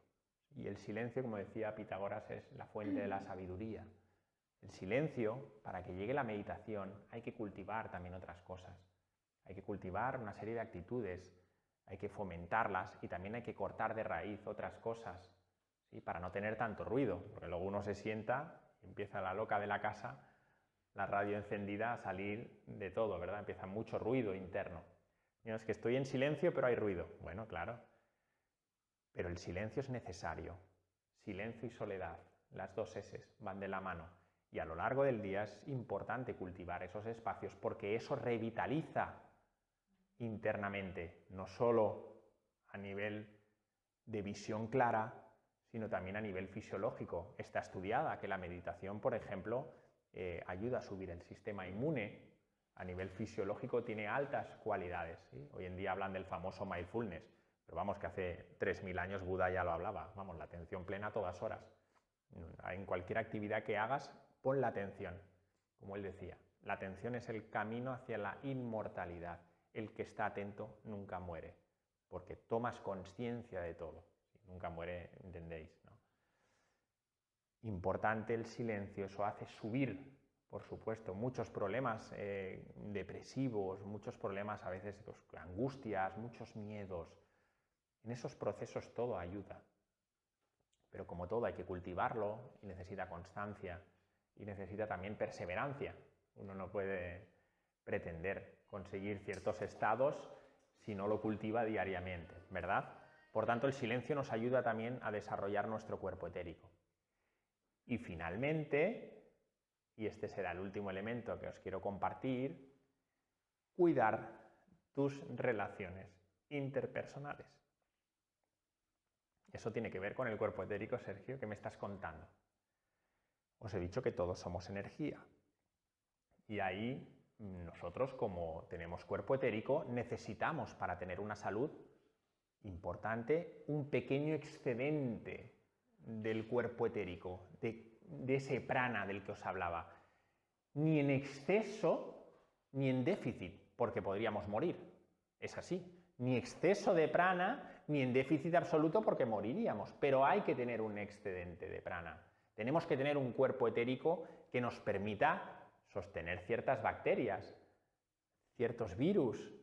Y el silencio, como decía Pitágoras, es la fuente de la sabiduría. El silencio, para que llegue la meditación, hay que cultivar también otras cosas. Hay que cultivar una serie de actitudes, hay que fomentarlas y también hay que cortar de raíz otras cosas, ¿sí? Para no tener tanto ruido, porque luego uno se sienta y empieza la loca de la casa, la radio encendida, a salir de todo, ¿verdad? Empieza mucho ruido interno. No, es que estoy en silencio pero hay ruido. Bueno, claro, pero el silencio es necesario. Silencio y soledad, las dos S van de la mano. Y a lo largo del día es importante cultivar esos espacios porque eso revitaliza internamente, no solo a nivel de visión clara, sino también a nivel fisiológico. Está estudiada que la meditación, por ejemplo, ayuda a subir el sistema inmune. A nivel fisiológico tiene altas cualidades, ¿sí? Hoy en día hablan del famoso mindfulness, pero vamos, que hace 3000 años Buda ya lo hablaba. Vamos, la atención plena a todas horas. En cualquier actividad que hagas, pon la atención. Como él decía, la atención es el camino hacia la inmortalidad. el que está atento nunca muere, porque tomas conciencia de todo. Nunca muere, entendéis, ¿no? Importante el silencio, eso hace subir, por supuesto, muchos problemas depresivos, muchos problemas a veces, pues, angustias, muchos miedos. En esos procesos todo ayuda. Pero como todo hay que cultivarlo y necesita constancia y necesita también perseverancia. Uno no puede pretender conseguir ciertos estados si no lo cultiva diariamente, ¿verdad? Por tanto, el silencio nos ayuda también a desarrollar nuestro cuerpo etérico. Y finalmente, y este será el último elemento que os quiero compartir, cuidar tus relaciones interpersonales. Eso tiene que ver con el cuerpo etérico, Sergio, ¿qué me estás contando? Os he dicho que todos somos energía. Y ahí nosotros, como tenemos cuerpo etérico, necesitamos, para tener una salud importante, un pequeño excedente del cuerpo etérico, de ese prana del que os hablaba. Ni en exceso ni en déficit, porque podríamos morir. Es así. Ni exceso de prana ni en déficit absoluto, porque moriríamos. Pero hay que tener un excedente de prana. Tenemos que tener un cuerpo etérico que nos permita sostener ciertas bacterias, ciertos virus,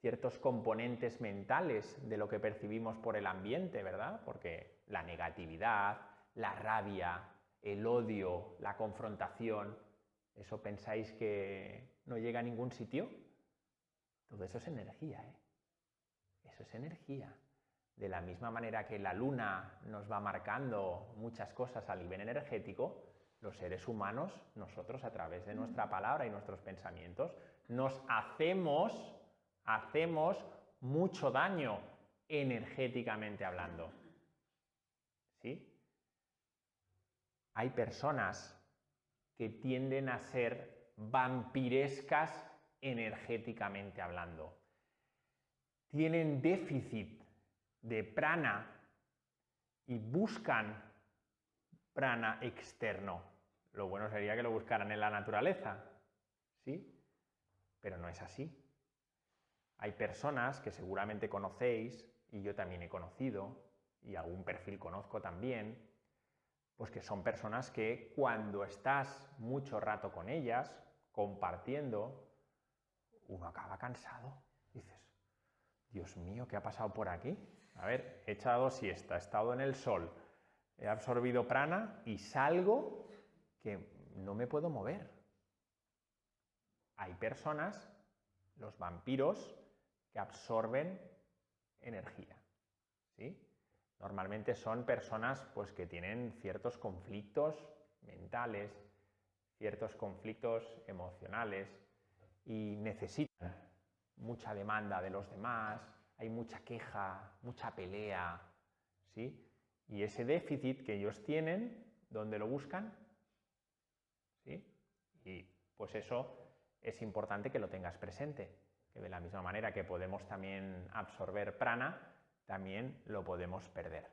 ciertos componentes mentales de lo que percibimos por el ambiente, ¿verdad? Porque la negatividad, la rabia, el odio, la confrontación, ¿eso pensáis que no llega a ningún sitio? Todo eso es energía, ¿eh? Eso es energía. De la misma manera que la luna nos va marcando muchas cosas a nivel energético, los seres humanos, nosotros a través de nuestra palabra y nuestros pensamientos, nos hacemos mucho daño energéticamente hablando. ¿Sí? Hay personas que tienden a ser vampirescas energéticamente hablando. Tienen déficit de prana y buscan prana externo. Lo bueno sería que lo buscaran en la naturaleza, ¿sí? Pero no es así. Hay personas que seguramente conocéis, y yo también he conocido, y algún perfil conozco también, pues que son personas que cuando estás mucho rato con ellas, compartiendo, uno acaba cansado. Dices, Dios mío, ¿qué ha pasado por aquí? A ver, he echado siesta, he estado en el sol, he absorbido prana y salgo que no me puedo mover. Hay personas, los vampiros, que absorben energía, ¿sí? Normalmente son personas, pues, que tienen ciertos conflictos mentales, ciertos conflictos emocionales y necesitan mucha demanda de los demás, hay mucha queja, mucha pelea, ¿sí? Y ese déficit que ellos tienen, ¿dónde lo buscan? ¿Sí? Y pues eso es importante que lo tengas presente, que de la misma manera que podemos también absorber prana, también lo podemos perder,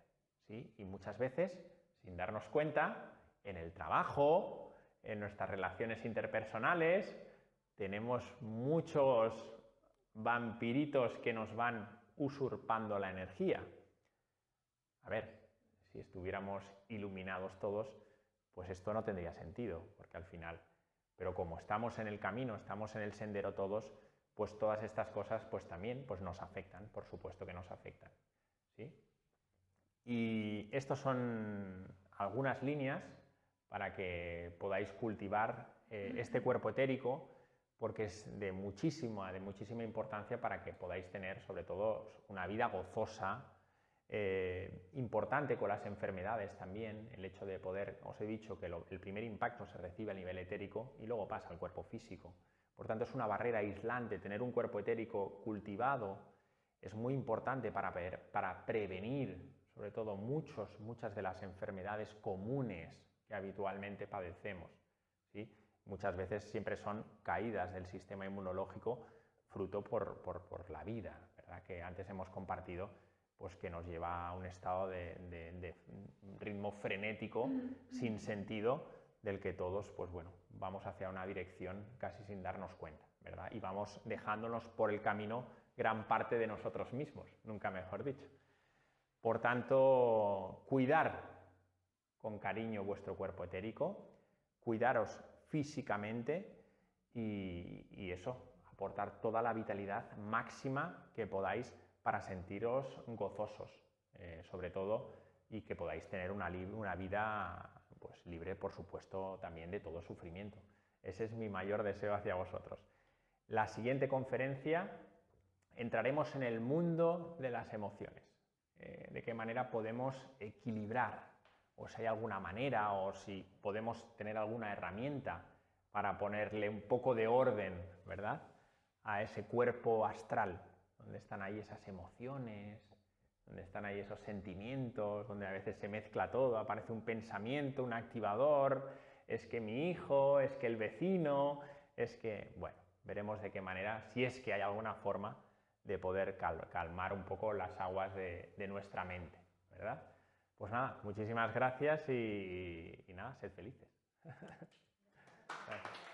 ¿sí? Y muchas veces, sin darnos cuenta, en el trabajo, en nuestras relaciones interpersonales, tenemos muchos vampiritos que nos van usurpando la energía. A ver, si estuviéramos iluminados todos, pues esto no tendría sentido, porque al final, pero como estamos en el camino, estamos en el sendero todos, pues todas estas cosas pues también pues nos afectan, por supuesto que nos afectan, ¿sí? Y estos son algunas líneas para que podáis cultivar este cuerpo etérico, porque es de muchísima importancia para que podáis tener sobre todo una vida gozosa, importante con las enfermedades también, el hecho de poder, os he dicho que el primer impacto se recibe a nivel etérico y luego pasa al cuerpo físico. Por tanto, es una barrera aislante. Tener un cuerpo etérico cultivado es muy importante para prevenir, sobre todo, muchas de las enfermedades comunes que habitualmente padecemos, ¿sí? Muchas veces siempre son caídas del sistema inmunológico fruto por la vida, ¿verdad? Que antes hemos compartido, pues que nos lleva a un estado de ritmo frenético, sin sentido, del que todos, pues bueno, vamos hacia una dirección casi sin darnos cuenta. ¿verdad? Y vamos dejándonos por el camino gran parte de nosotros mismos, nunca mejor dicho. Por tanto, cuidar con cariño vuestro cuerpo etérico, cuidaros físicamente y eso, aportar toda la vitalidad máxima que podáis para sentiros gozosos, sobre todo, y que podáis tener una vida pues, libre, por supuesto, también de todo sufrimiento. Ese es mi mayor deseo hacia vosotros. La siguiente conferencia entraremos en el mundo de las emociones. De qué manera podemos equilibrar, o si hay alguna manera, o si podemos tener alguna herramienta para ponerle un poco de orden, ¿verdad?, a ese cuerpo astral, donde están ahí esas emociones, donde están ahí esos sentimientos, donde a veces se mezcla todo, aparece un pensamiento, un activador, es que mi hijo, es que el vecino, es que, bueno, veremos de qué manera, si es que hay alguna forma de poder calmar un poco las aguas de nuestra mente, ¿verdad? Pues nada, muchísimas gracias y nada, sed felices. Gracias.